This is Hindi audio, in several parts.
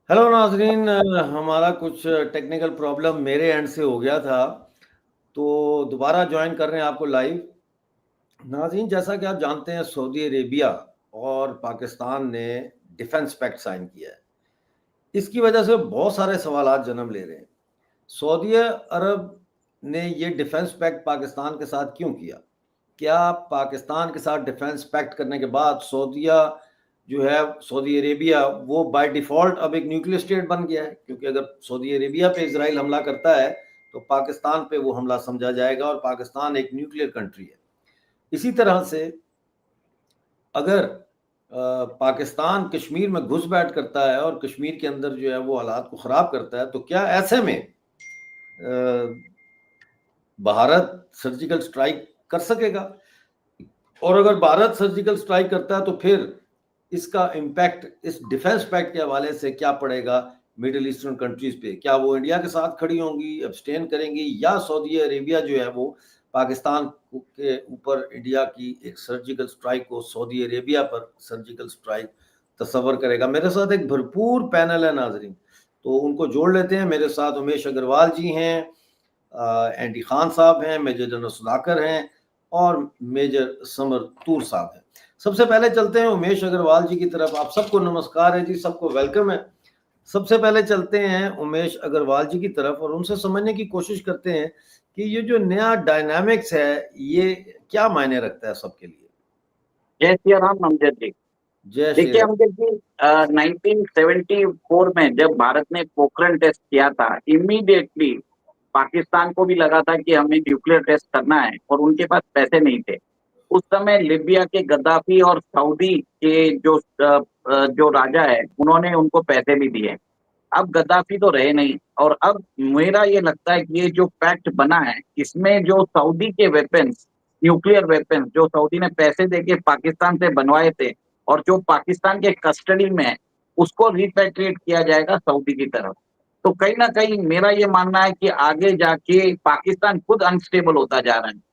हेलो नाजरीन, हमारा कुछ टेक्निकल प्रॉब्लम मेरे एंड से हो गया था, तो दोबारा ज्वाइन कर रहे हैं आपको लाइव। नाजरीन, जैसा कि आप जानते हैं, सऊदी अरेबिया और पाकिस्तान ने डिफेंस पैक्ट साइन किया है। इसकी वजह से बहुत सारे सवालात जन्म ले रहे हैं। सऊदी अरब ने ये डिफेंस पैक्ट पाकिस्तान के साथ क्यों किया? क्या पाकिस्तान के साथ डिफेंस पैक्ट करने के बाद सऊदीया जो है, सऊदी अरेबिया, वो बाय डिफ़ॉल्ट अब एक न्यूक्लियर स्टेट बन गया है? क्योंकि अगर सऊदी अरेबिया पे इज़राइल हमला करता है तो पाकिस्तान पे वो हमला समझा जाएगा और पाकिस्तान एक न्यूक्लियर कंट्री है। इसी तरह से अगर पाकिस्तान कश्मीर में घुसपैठ करता है और कश्मीर के अंदर जो है वो हालात को ख़राब करता है, तो क्या ऐसे में भारत सर्जिकल स्ट्राइक कर सकेगा? और अगर भारत सर्जिकल स्ट्राइक करता है तो फिर इसका इम्पैक्ट इस डिफेंस पैक्ट के हवाले से क्या पड़ेगा मिडिल ईस्टर्न कंट्रीज पे? क्या वो इंडिया के साथ खड़ी होंगी, अब्सटेन करेंगी, या सऊदी अरेबिया जो है वो पाकिस्तान के ऊपर इंडिया की एक सर्जिकल स्ट्राइक को सऊदी अरेबिया पर सर्जिकल स्ट्राइक तस्वर करेगा? मेरे साथ एक भरपूर पैनल है नाजरीन, तो उनको जोड़ लेते हैं। मेरे साथ उमेश अग्रवाल जी हैं, एंडी खान साहब हैं, मेजर जनरल सुधाकर हैं और मेजर समर तूर साहब हैं। सबसे पहले चलते हैं उमेश अग्रवाल जी की तरफ। आप सबको नमस्कार है जी, सबको वेलकम है। सबसे पहले चलते हैं उमेश अग्रवाल जी की तरफ और उनसे समझने की कोशिश करते हैं कि ये जो नया डायनामिक्स है ये क्या मायने रखता है सबके लिए। जय सिया राम अमजद जी। जय श्री देखिए राम। अमजद जी, 1974 में जब भारत ने पोखरण टेस्ट किया था, इमीडिएटली पाकिस्तान को भी लगा था कि हमें न्यूक्लियर टेस्ट करना है और उनके पास पैसे नहीं थे। उस समय लिबिया के गद्दाफी और सऊदी के जो राजा है, उन्होंने उनको पैसे भी दिए। अब गद्दाफी तो रहे नहीं, और अब मेरा ये लगता है कि ये जो पैक्ट बना है, इसमें जो सऊदी के वेपन्स, न्यूक्लियर वेपन्स जो सऊदी ने पैसे देके पाकिस्तान से बनवाए थे और जो पाकिस्तान के कस्टडी में है, उसको रिपैट्रिएट किया जाएगा सऊदी की तरफ। तो कहीं ना कहीं मेरा ये मानना है कि आगे जाके पाकिस्तान खुद अनस्टेबल होता जा रहा है,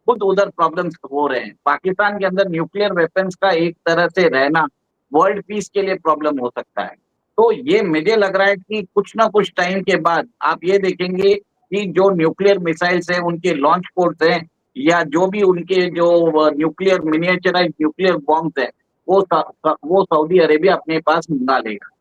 खुद उधर प्रॉब्लम्स हो रहे हैं। पाकिस्तान के अंदर न्यूक्लियर वेपन्स का एक तरह से रहना वर्ल्ड पीस के लिए प्रॉब्लम हो सकता है। तो ये मुझे लग रहा है कि कुछ ना कुछ टाइम के बाद आप ये देखेंगे कि जो न्यूक्लियर मिसाइल्स है, उनके लॉन्च पोर्ट्स हैं, या जो भी उनके जो न्यूक्लियर मिनिएचराइज्ड न्यूक्लियर बॉम्ब्स है, वो सऊदी अरेबिया अपने पास मंगा लेगा।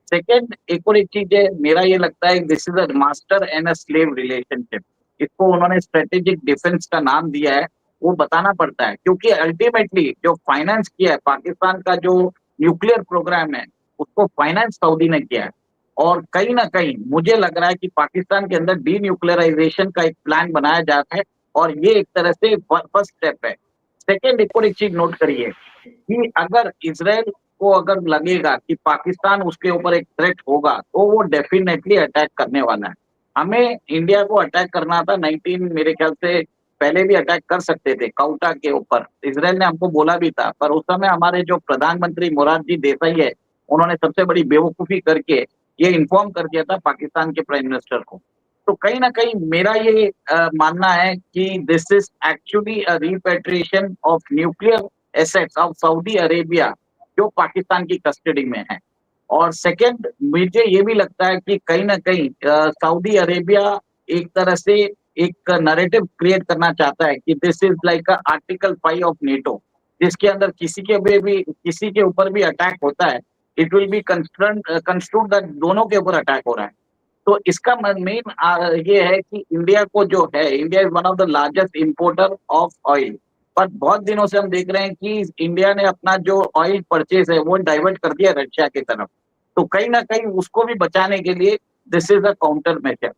सेकेंड, एक और एक चीज है, मेरा ये लगता है this is a master and a slave relationship. इसको उन्होंने स्ट्रेटेजिक डिफेंस का नाम दिया है। वो बताना पड़ता है क्योंकि अल्टीमेटली जो फाइनेंस किया है पाकिस्तान का, जो न्यूक्लियर प्रोग्राम है, उसको फाइनेंस सऊदी ने किया है। और कहीं ना कहीं मुझे लग रहा है कि पाकिस्तान के अंदर डी न्यूक्लियराइजेशन का एक प्लान बनाया जा रहा है, और ये एक तरह से फर्स्ट स्टेप है। सेकेंड, एक और एक चीज नोट करिए कि अगर इसराइल को अगर लगेगा कि पाकिस्तान उसके ऊपर एक थ्रेट होगा, तो वो डेफिनेटली अटैक करने वाला है। हमें इंडिया को अटैक करना था 19, मेरे ख्याल से पहले भी अटैक कर सकते थे काउटा के ऊपर, इसराइल ने हमको बोला भी था, पर उस समय हमारे जो प्रधानमंत्री मोरारजी देसाई है, उन्होंने सबसे बड़ी बेवकूफी करके ये इन्फॉर्म कर दिया था पाकिस्तान के प्राइम मिनिस्टर को। तो कहीं ना कहीं मेरा ये मानना है कि this is actually a repatriation of nuclear assets of Saudi Arabia, जो पाकिस्तान की कस्टडी में है। और सेकंड, मुझे ये भी लगता है कि कहीं ना कहीं सऊदी अरेबिया एक तरह से एक नैरेटिव क्रिएट करना चाहता है कि this is like article 5 of NATO, जिसके अंदर किसी के ऊपर भी अटैक होता है, it will B construed that दोनों के ऊपर अटैक हो रहा है। तो इसका मेन ये है कि इंडिया को जो है, India is one of the largest importer of oil, पर बहुत दिनों से हम देख रहे हैं कि इंडिया ने अपना जो ऑयल परचेज है वो डाइवर्ट कर दिया रशिया की तरफ। तो कहीं ना कहीं उसको भी बचाने के लिए this is a counter measure.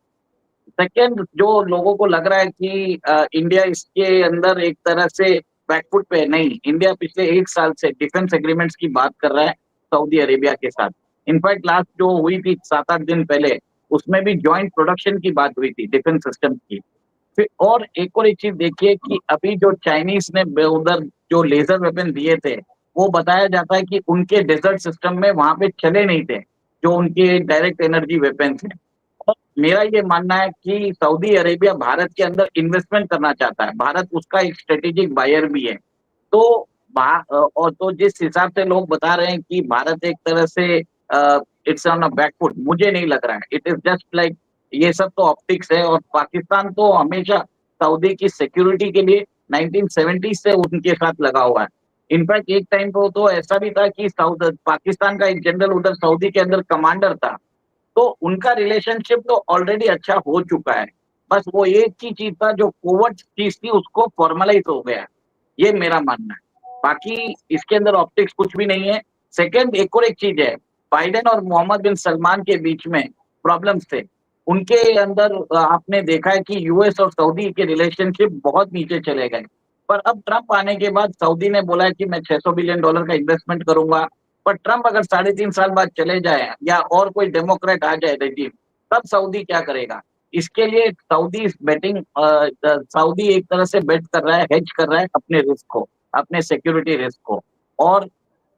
Second, जो लोगों को लग रहा है कि इंडिया इसके अंदर एक तरह से बैकफुट पे है, नहीं, इंडिया पिछले 1 साल से डिफेंस एग्रीमेंट्स की बात कर रहा है सऊदी अरेबिया के साथ। इनफैक्ट लास्ट जो हुई थी 7-8 दिन पहले, उसमें भी ज्वाइंट प्रोडक्शन की बात हुई थी डिफेंस सिस्टम की। फिर और एक चीज देखिए कि अभी जो चाइनीज ने उधर जो लेजर वेपन दिए थे, वो बताया जाता है कि उनके डेजर्ट सिस्टम में वहां पे चले नहीं थे, जो उनके डायरेक्ट एनर्जी वेपन्स हैं। और मेरा ये मानना है कि सऊदी अरेबिया भारत के अंदर इन्वेस्टमेंट करना चाहता है, भारत उसका एक स्ट्रेटेजिक बायर भी है। तो और तो जिस हिसाब से लोग बता रहे हैं कि भारत एक तरह से इट्स ऑन अ बैकफुट, मुझे नहीं लग रहा है। इट इज जस्ट लाइक ये सब तो ऑप्टिक्स है, और पाकिस्तान तो हमेशा सऊदी की सिक्योरिटी के लिए 1970 से उनके साथ लगा हुआ है। इनफैक्ट एक टाइम पे तो ऐसा भी था कि पाकिस्तान का एक जनरल उधर सऊदी के अंदर कमांडर था, तो उनका रिलेशनशिप तो ऑलरेडी अच्छा हो चुका है। बस वो एक ही चीज था, जो कोवर्ट चीज थी उसको फॉर्मलाइज हो गया, ये मेरा मानना है। बाकी इसके अंदर ऑप्टिक्स कुछ भी नहीं है। सेकंड, एक और एक चीज है, बाइडेन और मोहम्मद बिन सलमान के बीच में प्रॉब्लम्स थे। उनके अंदर आपने देखा है कि यूएस और सऊदी के रिलेशनशिप बहुत नीचे चले गए। पर अब ट्रंप आने के बाद सऊदी ने बोला है कि मैं $600 बिलियन का इन्वेस्टमेंट करूंगा। पर ट्रंप अगर 3.5 साल बाद चले जाए या और कोई डेमोक्रेट आ जाए रेजिम, तब सऊदी क्या करेगा? इसके लिए सऊदी बेटिंग, सऊदी एक तरह से बेट कर रहा है, हेज कर रहा है अपने रिस्क को, अपने सिक्योरिटी रिस्क को। और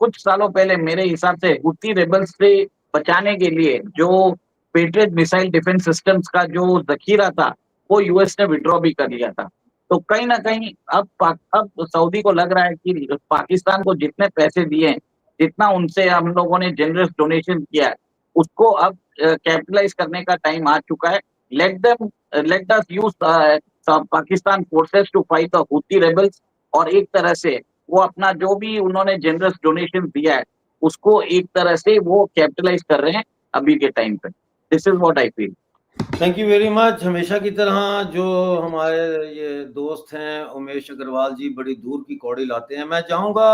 कुछ सालों पहले मेरे हिसाब से हुती रेबल्स से बचाने के लिए जो पेट्रियट मिसाइल डिफेंस सिस्टम्स का जो जखीरा था, वो यूएस ने विड्रॉ भी कर लिया था। तो कहीं ना कहीं अब सऊदी को लग रहा है कि पाकिस्तान को जितने पैसे दिए हैं, जितना उनसे हम लोगों ने जनरस डोनेशन किया है, उसको अब कैपिटलाइज करने का टाइम आ चुका है। Let us use Pakistan forces to fight the Houthi rebels, और एक तरह से वो अपना जो भी उन्होंने जनरस डोनेशन दिया है, उसको एक तरह से वो कैपिटलाइज कर रहे हैं अभी के टाइम पे। This is what I feel. Thank you very much. हमेशा की तरह जो हमारे ये दोस्त हैं उमेश अग्रवाल जी बड़ी दूर की कौड़ी लाते हैं। मैं चाहूंगा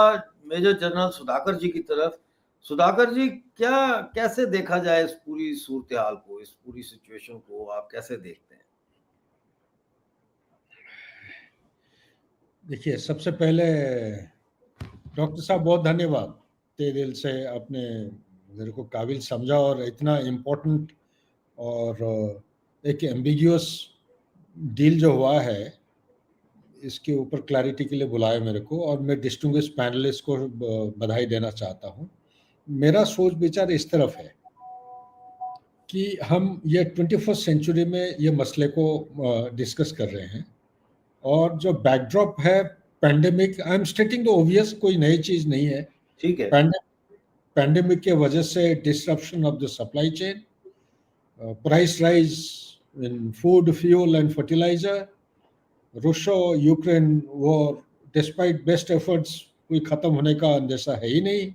मेजर जनरल सुधाकर जी की तरफ। सुधाकर जी, क्या कैसे देखा जाए इस पूरी सूरत हाल को, इस पूरी सिचुएशन को आप कैसे देखते हैं? देखिए, सबसे पहले डॉक्टर साहब बहुत धन्यवाद, तहे दिल से आपने मेरे को काबिल समझा और इतना इम्पोर्टेंट और एक एम्बिग्यूअस डील जो हुआ है इसके ऊपर क्लैरिटी के लिए बुलाया मेरे को, और मैं डिस्टिंग्विश पैनलिस्ट को बधाई देना चाहता हूँ। मेरा सोच विचार इस तरफ है कि हम ये 21st सेंचुरी में ये मसले को डिस्कस कर रहे हैं, और जो बैकड्रॉप है pandemic, I am stating the obvious, कोई नई चीज नहीं है। ठीक है। पैंडेमिक के वजह से disruption of the supply chain, price rise in food, fuel and fertilizer, Russo Ukraine war, despite best efforts कोई ख़त्म होने का अंदेशा है ही नहीं।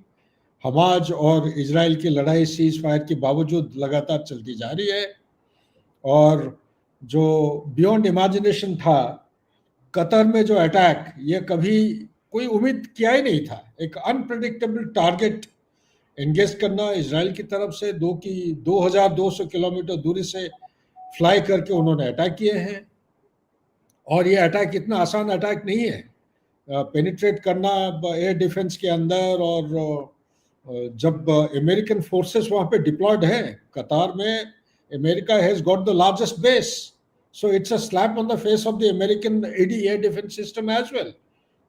हमाज और इजराइल की लड़ाई सीज फायर के बावजूद लगातार चलती जा रही है, और जो बियॉन्ड इमेजिनेशन था कतर में जो अटैक, ये कभी कोई उम्मीद किया ही नहीं था। एक अनप्रेडिक्टेबल टारगेट एंगेज करना इजराइल की तरफ से 2200 किलोमीटर दूरी से फ्लाई करके उन्होंने अटैक किए हैं, और ये अटैक इतना आसान अटैक नहीं है पेनिट्रेट करना एयर डिफेंस के अंदर। और जब अमेरिकन फोर्सेस वहाँ पे डिप्लॉयड है कतार में, America has got the largest base, so it's a slap on the face of the American air defense system as well,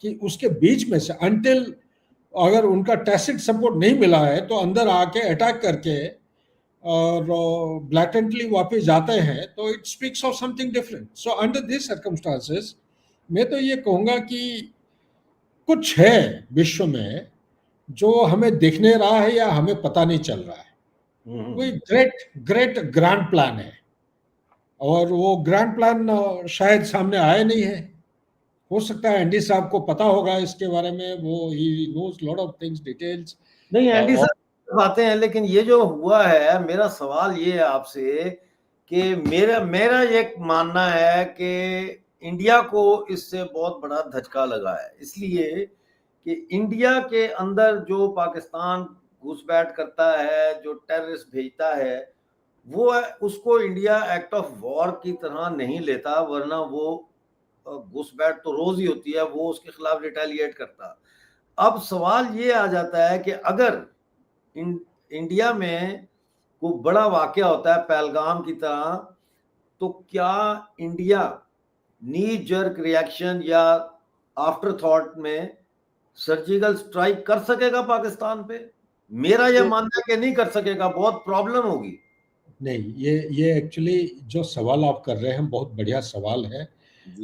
कि उसके बीच में से अनटिल अगर उनका टैसिट सपोर्ट नहीं मिला है तो अंदर आके अटैक करके और ब्लैटेंटली वापस जाते हैं, तो it speaks of something different. So under this circumstances मैं तो ये कहूँगा कि कुछ है विश्व में जो हमें दिख नहीं रहा है या हमें पता नहीं चल रहा है। कोई ग्रेट ग्रैंड प्लान है, और वो ग्रैंड प्लान शायद सामने आया नहीं है। हो सकता है एंडी साहब को पता होगा इसके बारे में, वो ही knows lot of things, details. नहीं, एंडी साहब बातें हैं, लेकिन ये जो हुआ है, मेरा सवाल ये है आपसे कि मेरा ये मानना है कि इंडिया को इससे बहुत बड़ा धचका लगा है, इसलिए कि इंडिया के अंदर जो पाकिस्तान घुसपैठ करता है, जो टेररिस्ट भेजता है, वो उसको इंडिया एक्ट ऑफ वॉर की तरह नहीं लेता, वरना वो घुसपैठ तो रोज ही होती है, वो उसके खिलाफ रिटेलिएट करता। अब सवाल ये आ जाता है कि अगर इंडिया में कोई बड़ा वाकया होता है पहलगाम की तरह, तो क्या इंडिया नी जर्क रिएक्शन या आफ्टर थॉट में सर्जिकल स्ट्राइक कर सकेगा पाकिस्तान पे? मेरा यह मानना है कि नहीं कर सकेगा, बहुत प्रॉब्लम होगी। नहीं, ये एक्चुअली जो सवाल आप कर रहे हैं बहुत बढ़िया सवाल है।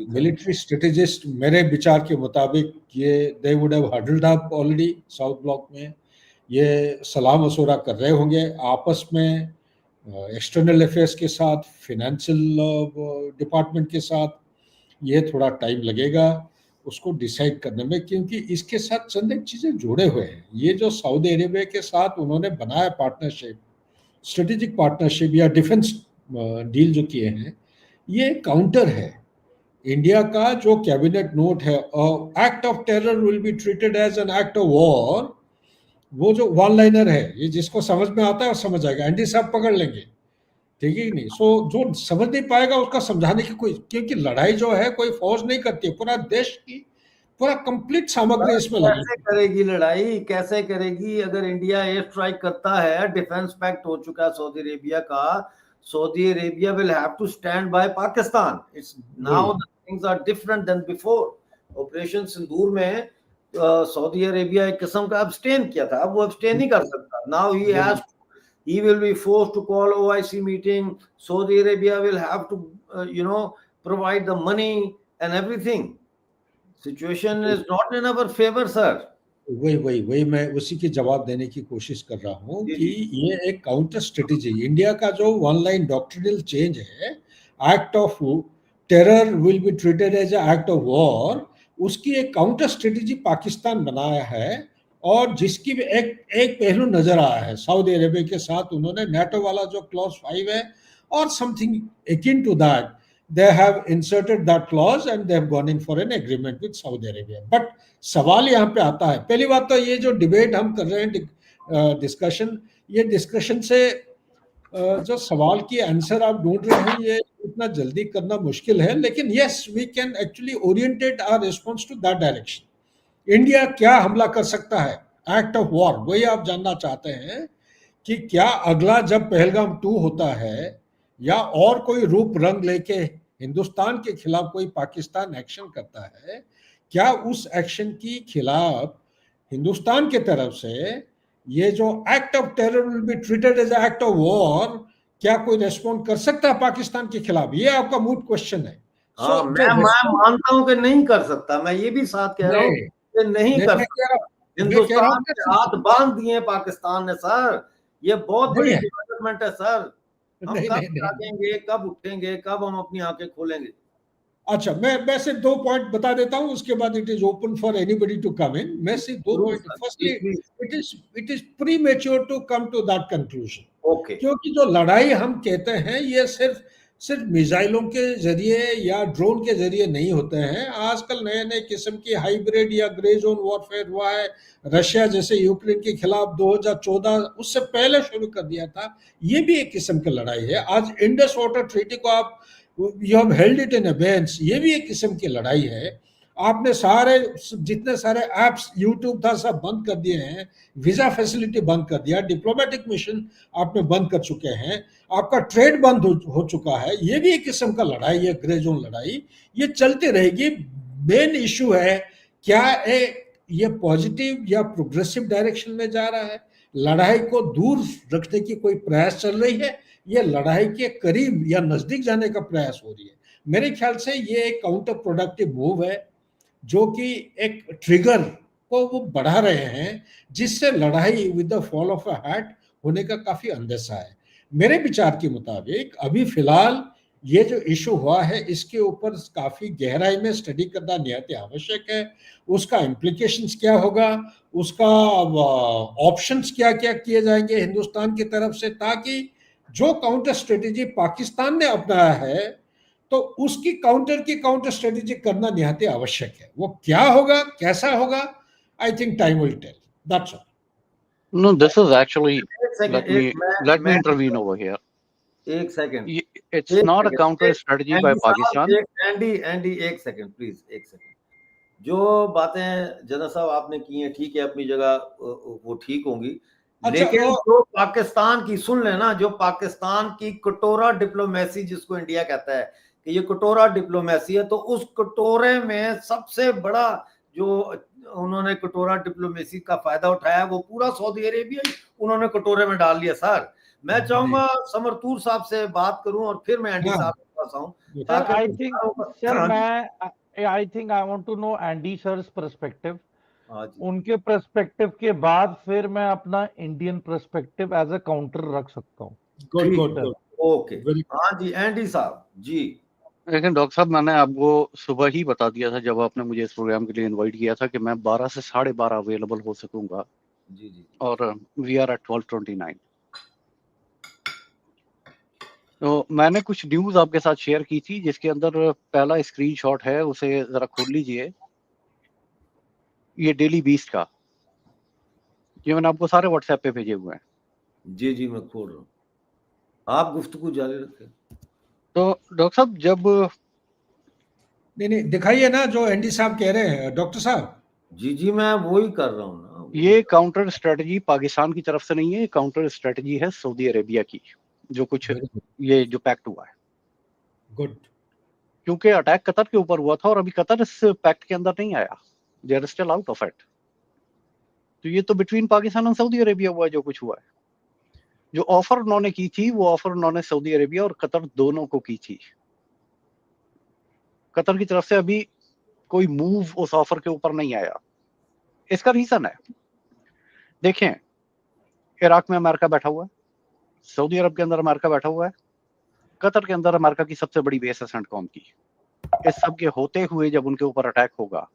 मिलिट्री स्ट्रेटेजिस्ट मेरे विचार के मुताबिक ये they would have huddled up already south block में, ये सलाह मशवरा कर रहे होंगे आपस में, एक्सटर्नल अफेयर्स के साथ, फिनेंशियल डिपार्टमेंट के साथ। ये थोड़ा टाइम लगेगा उसको डिसाइड करने में, क्योंकि इसके साथ चंद एक चीज़ें जुड़े हुए हैं। ये जो सऊदी अरेबिया के साथ उन्होंने बनाया पार्टनरशिप, स्ट्रेटेजिक पार्टनरशिप या डिफेंस डील जो किए हैं, ये काउंटर है इंडिया का जो कैबिनेट नोट है, act of terror will be treated as an act of war. वो जो वन लाइनर है, ये जिसको समझ में आता है वो समझ आएगा, एनडी साहब पकड़ लेंगे, ठीक है कि नहीं। सो जो समझ नहीं पाएगा उसका समझाने की कोई, क्योंकि लड़ाई जो है कोई फौज नहीं करती है, पूरा देश की पूरा कंप्लीट सामग्री इसमें लगी। कैसे करेगी लड़ाई, कैसे करेगी? अगर इंडिया एयर स्ट्राइक करता है, डिफेंस पैक्ट हो चुका है सऊदी अरेबिया का, Saudi Arabia will have to stand by Pakistan. It's now the things are different than before. Operation Sindoor में सऊदी अरेबिया एक किस्म का अब्सटेन किया था, अब वो अब्सटेन नहीं कर सकता। Now he will be forced to call OIC meeting. Saudi Arabia will have to provide the money and everything. Situation is not in our favor, sir. वही मैं उसी के जवाब देने की कोशिश कर रहा हूँ जी, कि ये एक काउंटर स्ट्रेटेजी, इंडिया का जो वन लाइन डॉक्ट्रिनल चेंज है, act of terror will be treated as act of war, उसकी एक काउंटर स्ट्रेटेजी पाकिस्तान बनाया है। और जिसकी भी एक पहलू नजर आया है सऊदी अरेबिया के साथ, उन्होंने नाटो वाला जो क्लॉज 5 है और something akin to that, they have inserted that clause and they have gone in for an agreement with Saudi Arabia. But सवाल यहाँ पे आता है, पहली बात तो ये जो डिबेट हम कर रहे हैं, डिस्कशन, ये डिस्कशन से जो सवाल की आंसर आप ढूंढ रहे हैं ये इतना जल्दी करना मुश्किल है, लेकिन yes we can actually oriented our response to that direction. India क्या हमला कर सकता है, एक्ट ऑफ वॉर, वही आप जानना चाहते हैं कि क्या अगला जब पहलगाम 2 होता है या और कोई रूप रंग लेके हिंदुस्तान के खिलाफ कोई पाकिस्तान एक्शन करता है, क्या उस एक्शन की खिलाफ हिंदुस्तान के तरफ से ये जो act of terror will be treated as act of war, क्या कोई रेस्पॉन्ड कर सकता है पाकिस्तान के खिलाफ? ये आपका मूड क्वेश्चन है। हाँ, मैं मानता हूं कि नहीं कर सकता, मैं ये भी साथ कह रहा हूँ कि नहीं कर सकता। हिंदुस्तान के हाथ बांध दिए पाकिस्तान ने सर, ये बहुत बड़ी डेवलपमेंट है सर। हम कब जागेंगे, कब उठेंगे, कब हम अपनी आंखें खोलेंगे? अच्छा, मैं सिर्फ 2 पॉइंट बता देता हूं, उसके बाद it is open for anybody to come in. मैं सिर्फ 2 point, firstly it is premature to come to that conclusion, okay, क्योंकि जो लड़ाई हम कहते हैं ये सिर्फ मिसाइलों के जरिए या ड्रोन के जरिए नहीं होते हैं। आजकल नए नए किस्म की हाइब्रिड या ग्रे जोन वॉरफेयर हुआ है। रशिया जैसे यूक्रेन के खिलाफ 2014 उससे पहले शुरू कर दिया था, ये भी एक किस्म की लड़ाई है। आज इंडस वाटर ट्रीटी को आप you have held it in abeyance, ये भी एक किस्म की लड़ाई है। आपने सारे जितने सारे एप्स यूट्यूब था सब बंद कर दिए हैं, वीजा फैसिलिटी बंद कर दिया, डिप्लोमेटिक मिशन आपने बंद कर चुके हैं, आपका ट्रेड बंद हो चुका है। ये भी एक किस्म का लड़ाई है, ग्रे जोन लड़ाई, ये चलती रहेगी। मेन इशू है क्या ये पॉजिटिव या प्रोग्रेसिव डायरेक्शन में जा रहा है, लड़ाई को दूर रखने की कोई प्रयास चल रही है, ये लड़ाई के करीब या नजदीक जाने का प्रयास हो रही है। मेरे ख्याल से ये एक काउंटर प्रोडक्टिव मूव है जो कि एक ट्रिगर को वो बढ़ा रहे हैं, जिससे लड़ाई with the fall of a hat होने का काफी अंदेशा है। मेरे विचार के मुताबिक अभी फिलहाल ये जो इशू हुआ है इसके ऊपर काफी गहराई में स्टडी करना निहायत आवश्यक है। उसका इम्प्लीकेशंस क्या होगा, उसका ऑप्शंस क्या क्या किए जाएंगे हिंदुस्तान की तरफ से, ताकि जो काउंटर स्ट्रेटेजी पाकिस्तान ने अपनाया है तो उसकी काउंटर स्ट्रेटेजी करना निहायत आवश्यक है। वो क्या होगा, कैसा होगा, I think time will tell, that's all. No, this is actually, let me intervene over here. एक second, It's not a counter strategy by Pakistan. Andy एक सेकंड प्लीज, एक सेकंड। जो बातें जनरल साहब आपने की हैं ठीक है, अपनी जगह वो ठीक होंगी, लेकिन जो पाकिस्तान की, सुन लेना, जो पाकिस्तान की कटोरा डिप्लोमेसी जिसको इंडिया कहता है कि ये कटोरा डिप्लोमेसी है, तो उस कटोरे में सबसे बड़ा जो उन्होंने कटोरा डिप्लोमेसी का फायदा उठाया वो पूरा सऊदी अरेबिया उन्होंने कटोरे में डाल लिया। सर मैं चाहूंगा समरतूर साहब से बात करूं और फिर मैं एंडी साहब के पास आऊं। I think I want to know Andy sir's perspective. हाँ जी, उनके पर्सपेक्टिव के बाद फिर मैं अपना Indian perspective as a counter रख सकता हूँ। गुड ठीक गुड है, गुड, ओके। वेरी हाँ जी, एंडी साहब जी। लेकिन डॉक्टर साहब, मैंने आपको सुबह ही बता दिया था जब आपने मुझे इस प्रोग्राम के लिए इनवाइट किया था कि मैं 12 से 12:30 अवेलेबल हो सकूंगा, जी जी, और वी आर एट 12:29। तो मैंने कुछ न्यूज आपके साथ शेयर की थी, जिसके अंदर पहला स्क्रीनशॉट है, उसे जरा खोल लीजिए। ये डेली बीस्ट का, ये मैंने आपको सारे व्हाट्सएप पे भेजे हुए हैं। जी जी, मैं खोल रहा हूँ, आप गुफ्तगू जारी रखें। तो डॉक्टर साहब, जब नहीं नहीं, दिखाइए ना जो एनडी साहब कह रहे हैं डॉक्टर साहब। जी जी, मैं वही कर रहा हूँ ना, ये काउंटर स्ट्रेटजी पाकिस्तान की तरफ से नहीं है, काउंटर स्ट्रेटजी है सऊदी अरेबिया की, जो कुछ वेरी गुड, ये जो पैक्ट हुआ है, गुड, क्योंकि अटैक कतर के ऊपर हुआ था और अभी कतर इस पैक्ट के अंदर नहीं आया, they are still out of it. तो ये तो बिटवीन पाकिस्तान और सऊदी अरेबिया हुआ है जो कुछ हुआ है। जो ऑफर उन्होंने की थी, वो ऑफर उन्होंने सऊदी अरेबिया और कतर दोनों को की थी। कतर की तरफ से अभी कोई मूव उस ऑफर के ऊपर नहीं आया। इसका रीजन है, देखें, इराक में अमेरिका बैठा हुआ है, सऊदी अरब के अंदर अमेरिका बैठा हुआ है, कतर के अंदर अमेरिका की सबसे बड़ी बेस है सेंटकॉम की। इस सब के होते हुए जब उनके ऊपर अटैक होगा,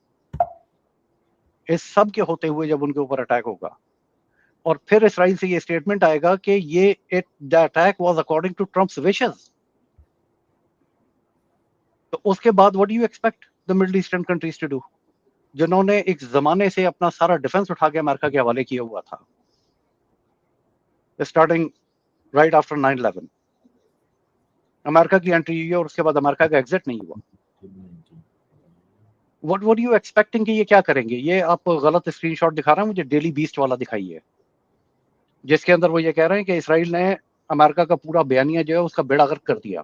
इस सब के होते हुए जब उनके ऊपर अटैक होगा, और फिर इसराइल से ये स्टेटमेंट आएगा कि ये the attack was according to Trump's wishes, तो उसके बाद what do you expect the middle eastern countries to do, जिन्होंने एक जमाने से अपना सारा डिफेंस उठा के अमेरिका के हवाले किया हुआ था, स्टार्टिंग राइट आफ्टर 9/11 अमेरिका की एंट्री हुई है और उसके बाद अमेरिका का एग्जिट नहीं हुआ। व्हाट यू एक्सपेक्टिंग कि ये क्या करेंगे? ये आप गलत स्क्रीनशॉट दिखा रहे हैं मुझे, डेली बीस्ट वाला दिखाइए, जिसके अंदर वो ये कह रहे हैं कि इसराइल ने अमेरिका का पूरा बयानिया जो है उसका बेड़ा गर्क कर दिया।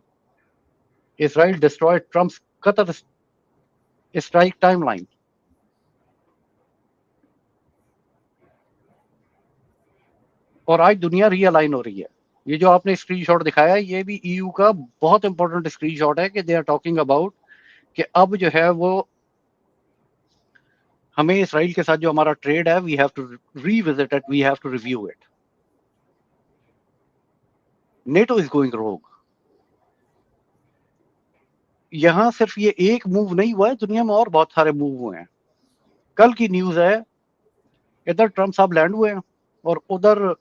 Israel destroyed Trump's Qatar strike timeline. और आज दुनिया रीअलाइन हो रही है। ये जो आपने स्क्रीनशॉट दिखाया है, ये भी ईयू का बहुत इंपॉर्टेंट स्क्रीनशॉट है कि दे आर टॉकिंग अबाउट कि अब जो है वो हमें इसराइल के साथ जो हमारा ट्रेड है, we have to revisit it, we have to review it. NATO is going rogue. यहां सिर्फ ये एक मूव नहीं हुआ है, दुनिया में और बहुत सारे मूव हुए हैं। कल की न्यूज है, इधर ट्रम्प साहब लैंड हुए हैं और उधर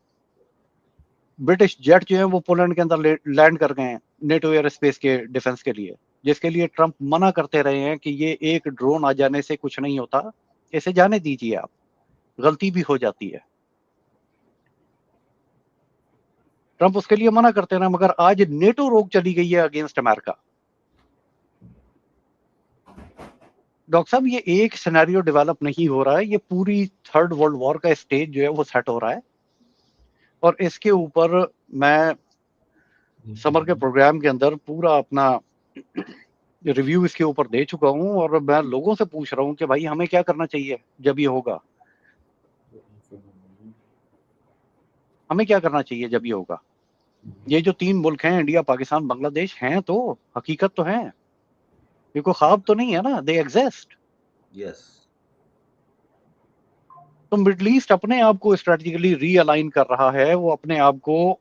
ब्रिटिश जेट जो है वो पोलैंड के अंदर लैंड कर गए हैं नेटो एयर स्पेस के डिफेंस के लिए, जिसके लिए ट्रम्प मना करते रहे हैं कि ये एक ड्रोन आ जाने से कुछ नहीं होता, इसे जाने दीजिए, आप गलती भी हो जाती है। ट्रम्प उसके लिए मना करते रहे, मगर आज नेटो रोक चली गई है अगेंस्ट अमेरिका। डॉक्टर साहब, ये एक सिनेरियो डेवलप नहीं हो रहा है, ये पूरी थर्ड वर्ल्ड वॉर का स्टेज जो है वो सेट हो रहा है। और इसके ऊपर मैं समर के प्रोग्राम के अंदर पूरा अपना रिव्यू इसके ऊपर दे चुका हूं, और मैं लोगों से पूछ रहा हूं कि भाई हमें क्या करना चाहिए जब ये होगा, हमें क्या करना चाहिए जब ये होगा। ये जो 3 मुल्क हैं, इंडिया, पाकिस्तान, बांग्लादेश, हैं तो हकीकत तो हैं, ये कोई ख्वाब तो नहीं है ना, दे एग्जिस्ट। यस, तो मिडल ईस्ट अपने आप को स्ट्रेटेजिकली रीअलाइन कर रहा है, वो अपने आप को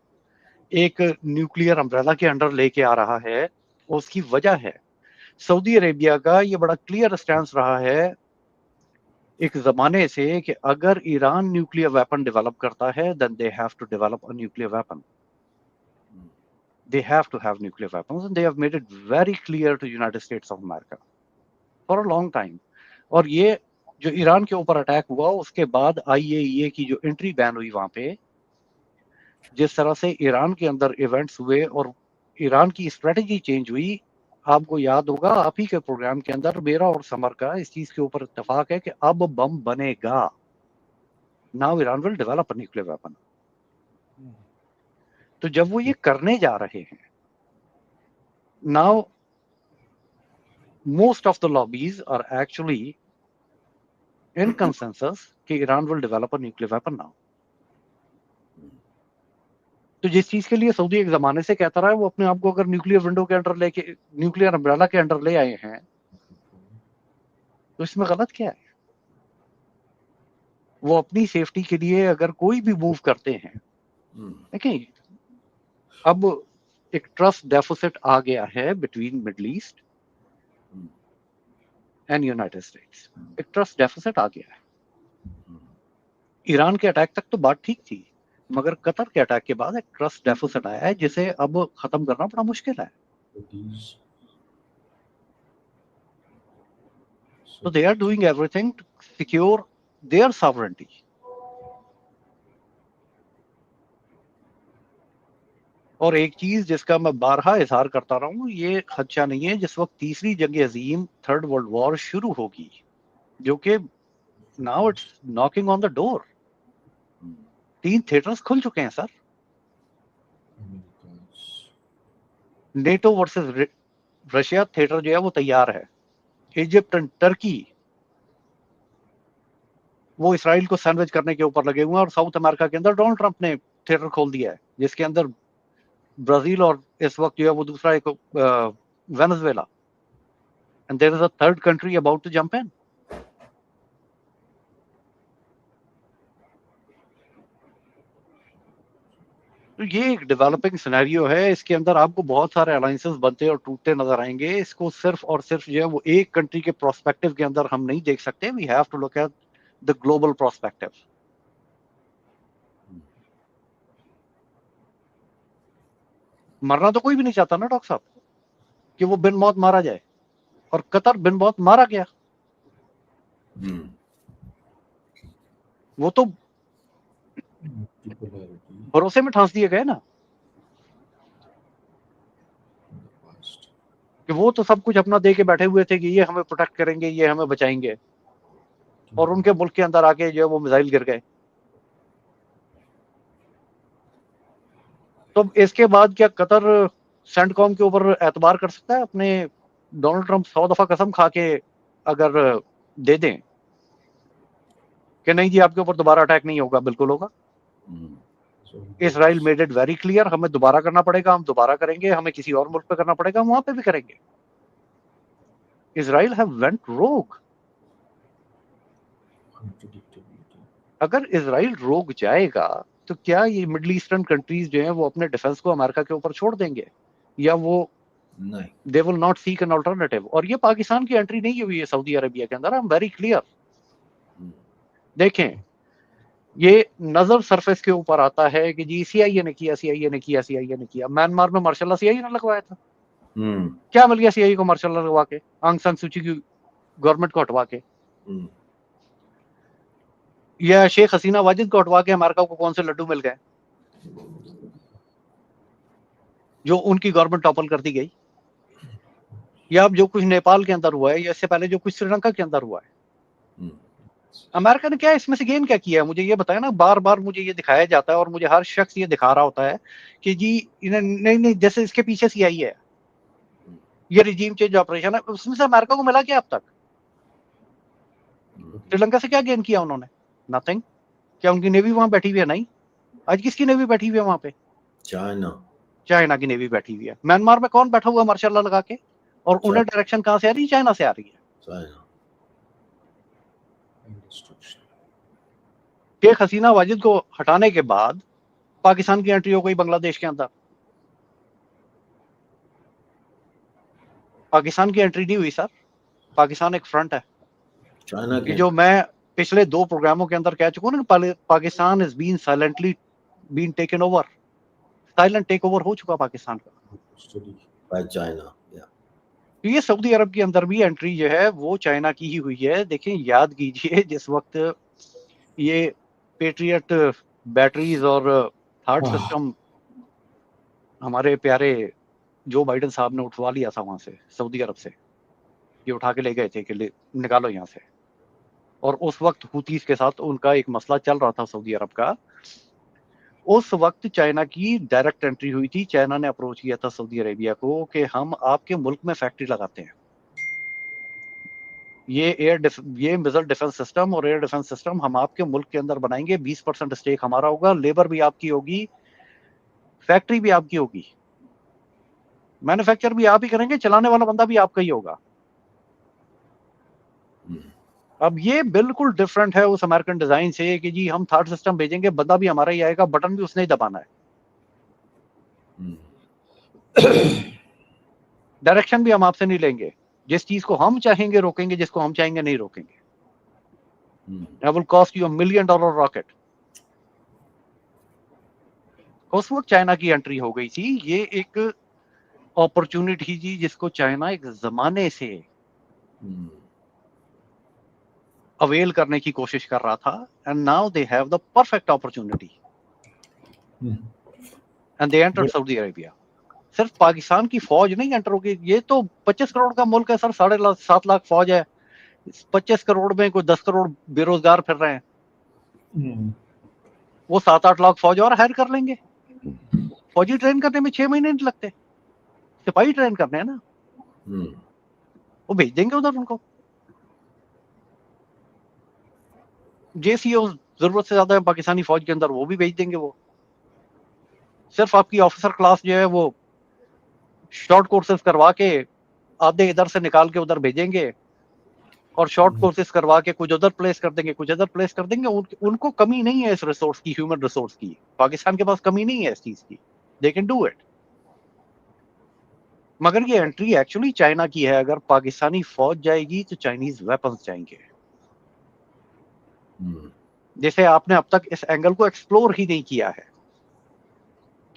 एक न्यूक्लियर अम्ब्रेला के अंडर लेके आ रहा है। उसकी वजह है सऊदी अरेबिया का ये बड़ा क्लियर स्टैंस रहा है एक जमाने से कि अगर ईरान न्यूक्लियर वेपन डेवलप करता है, then they have to develop a nuclear weapon, they have to have nuclear weapons, and they have made it very clear to United States of America for a long time। और ये जो ईरान के ऊपर अटैक हुआ उसके बाद IAEA की जो एंट्री बैन हुई वहां पे, जिस तरह से ईरान के अंदर इवेंट्स हुए और ईरान की स्ट्रेटेजी चेंज हुई, आपको याद होगा आप ही के प्रोग्राम के अंदर मेरा और समर का इस चीज के ऊपर इत्तेफाक है कि अब बम बनेगा। Now Iran will develop a nuclear weapon. तो जब वो ये करने जा रहे हैं, now most of the lobbies are actually in consensus कि Iran will develop a nuclear weapon now। तो जिस चीज के लिए सऊदी एक जमाने से कहता रहा है, वो अपने आप को अगर न्यूक्लियर विंडो के अंडर लेके, न्यूक्लियर अम्ब्रेला के अंडर ले आए हैं, तो इसमें गलत क्या है? वो अपनी सेफ्टी के लिए अगर कोई भी मूव करते हैं, हम्म, देखिए अब एक ट्रस्ट डेफिसिट आ गया है between middle east hmm, and United states. एक ट्रस्ट डेफिसिट आ गया है। हम्म, ईरान के अटैक तक तो बात ठीक थी, मगर कतर के अटैक के बाद एक ट्रस्ट डेफिसिट आया है जिसे अब खत्म करना बड़ा मुश्किल है। So they are doing everything to secure their sovereignty. और एक चीज जिसका मैं बारहा इजहार करता रहा हूं, ये खदशा नहीं है जिस वक्त तीसरी जंग अजीम थर्ड वर्ल्ड वॉर शुरू होगी, जो कि now it's knocking on the door. Hmm, 3 theatres खुल चुके हैं sir. NATO versus Russia theatre जो है वो तैयार है। इजिप्ट एंड टर्की वो इसराइल को सैंडविच करने के ऊपर लगे हुए हैं, और साउथ अमेरिका के अंदर डोनाल्ड ट्रंप ने थिएटर खोल दिया है जिसके अंदर ब्राजील और इस वक्त जो है वो दूसरा एक Venezuela, and there is a third country about to jump in. तो ये एक डेवलपिंग सिनेरियो है, इसके अंदर आपको बहुत सारे अलायंसेस बनते और टूटते नजर आएंगे। इसको सिर्फ और सिर्फ जो है वो एक कंट्री के प्रोस्पेक्टिव के अंदर हम नहीं देख सकते। We have to look at the global prospective. मरना तो कोई भी नहीं चाहता ना डॉक्टर साहब कि वो बिन मौत मारा जाए, और कतर बिन मौत मारा गया। हम्म, वो तो भरोसे में ठांस दिए गए ना कि वो तो सब कुछ अपना दे के बैठे हुए थे कि ये हमें प्रोटेक्ट करेंगे, ये हमें बचाएंगे, और उनके मुल्क के अंदर आके जो है वो मिसाइल गिर गए। तो इसके बाद क्या कतर सेंटकॉम के ऊपर एतबार कर सकता है? अपने डोनाल्ड ट्रंप 100 दफा कसम खा के अगर दे दें कि नहीं जी आपके ऊपर दोबारा अटैक नहीं होगा, बिल्कुल होगा। Hmm, Israel made it very clear, हमें दोबारा करना पड़ेगा, हम दोबारा करेंगे, हमें किसी और मुल्क पे करना पड़ेगा, हम वहां पे भी करेंगे। इसराइल हैव वेंट रोग। अगर इसराइल रोग जाएगा तो क्या ये मिडल ईस्टर्न कंट्रीज जो हैं वो अपने डिफेंस को अमेरिका के ऊपर छोड़ देंगे, या वो नहीं, they will not seek an alternative? और ये पाकिस्तान की एंट्री नहीं हुई है सऊदी अरेबिया के अंदर, आई एम वेरी क्लियर। हम्म, देखें, ये नजर सरफेस के ऊपर आता है कि जी सीआईए ने किया, सीआईए ने किया, सीआईए ने किया। म्यांमार में मार्शल सीआईए ने लगवाया था। हम्म, क्या मिल गया सीआईए को मार्शल लगवा के, आंग सान सूची की गवर्नमेंट को हटवा के? हम्म, या शेख हसीना वाजिद को हटवा के अमेरिका को कौन से लड्डू मिल गए जो उनकी गवर्नमेंट टॉपल कर दी गई? या अब जो कुछ नेपाल के अंदर हुआ है, या इससे पहले जो कुछ श्रीलंका के अंदर हुआ है, हम्म, अमेरिका ने क्या इसमें से गेन क्या किया है? मुझे ये बताया ना। बार बार मुझे ये दिखाया जाता है और मुझे हर शख्स ये दिखा रहा होता है कि जी इन्हें नहीं नहीं, जैसे इसके पीछे सीआईए है, ये रिजीम चेंज ऑपरेशन है। उसमें से अमेरिका को मिला क्या अब तक? श्रीलंका से क्या गेन किया उन्होंने? नथिंग। क्या उनकी नेवी वहां बैठी हुई है? नहीं। आज किसकी नेवी बैठी हुई है वहां पे? चाइना, चाइना की नेवी बैठी हुई है। म्यांमार में कौन बैठा हुआ मार्शल लॉ लगा के? और उन्हें डायरेक्शन कहां से आ रही है? चाइना से आ रही है। चाइना, शेख हसीना वाजिद को हटाने के बाद पाकिस्तान की एंट्री हो गई बांग्लादेश के अंदर। पाकिस्तान की एंट्री नहीं हुई सर। पाकिस्तान एक फ्रंट है चाइना कि के जो मैं पिछले 2 प्रोग्रामों के अंदर कह चुका हूं ना, Pakistan is been silently been taken over. Silent take over हो चुका पाकिस्तान का बाय चाइना। तो ये सऊदी अरब के अंदर भी एंट्री जो है वो चाइना की ही हुई है। देखिए, याद कीजिए जिस वक्त ये पेट्रियट बैटरीज और थर्ड सिस्टम हमारे प्यारे जो बाइडेन साहब ने उठवा लिया था वहां से, सऊदी अरब से, ये उठा के ले गए थे कि निकालो यहाँ से। और उस वक्त हुतीस के साथ उनका एक मसला चल रहा था सऊदी अरब का। उस वक्त चाइना की डायरेक्ट एंट्री हुई थी। चाइना ने अप्रोच किया था सऊदी अरेबिया को कि हम आपके मुल्क में फैक्ट्री लगाते हैं, ये मिसाइल डिफेंस सिस्टम और एयर डिफेंस सिस्टम हम आपके मुल्क के अंदर बनाएंगे, 20% स्टेक हमारा होगा, लेबर भी आपकी होगी, फैक्ट्री भी आपकी होगी, मैन्युफैक्चर भी आप ही करेंगे, चलाने वाला बंदा भी आपका ही होगा। अब ये बिल्कुल डिफरेंट है उस अमेरिकन डिजाइन से कि जी हम थर्ड सिस्टम भेजेंगे, बंदा भी हमारा ही आएगा, बटन भी उसने ही दबाना है, डायरेक्शन भी हम आपसे नहीं लेंगे, जिस चीज को हम चाहेंगे रोकेंगे, जिसको हम चाहेंगे नहीं रोकेंगे। That will cost you $1 million rocket. उस वक्त चाइना की एंट्री हो गई थी, ये एक अपॉर्चुनिटी थी जिसको चाइना एक जमाने से अवेल करने की कोशिश कर रहा था, and now they have the perfect opportunity and they enter Saudi Arabia. सिर्फ पाकिस्तान की फौज नहीं एंटर होगी, ये तो 25 करोड़ का मुल्क है सर, 7.5 लाख फौज है, 25 करोड़ में कोई 10 करोड़ बेरोजगार फिर रहे हैं, वो 7-8 लाख फौज और हायर कर लेंगे। फौजी ट्रेन करने में 6 महीने नहीं लगते, सिपाही ट्रेन करने हैं ना, वो भेज देंगे उधर उनको। जेसीओ जरूरत से ज्यादा है पाकिस्तानी फौज के अंदर, वो भी भेज देंगे। वो सिर्फ आपकी ऑफिसर क्लास जो है वो शॉर्ट कोर्सेज करवा के आधे इधर से निकाल के उधर भेजेंगे, और शॉर्ट कोर्सेज करवा के कुछ उधर प्लेस कर देंगे, कुछ उधर प्लेस कर देंगे। उनको कमी नहीं है इस रिसोर्स की, ह्यूमन रिसोर्स की। पाकिस्तान के पास कमी नहीं है इस चीज की, दे कैन डू इट। मगर ये एंट्री एक्चुअली चाइना की है। अगर पाकिस्तानी फौज जाएगी तो चाइनीज वेपन्स जाएंगे। जैसे आपने अब तक इस एंगल को एक्सप्लोर ही नहीं किया है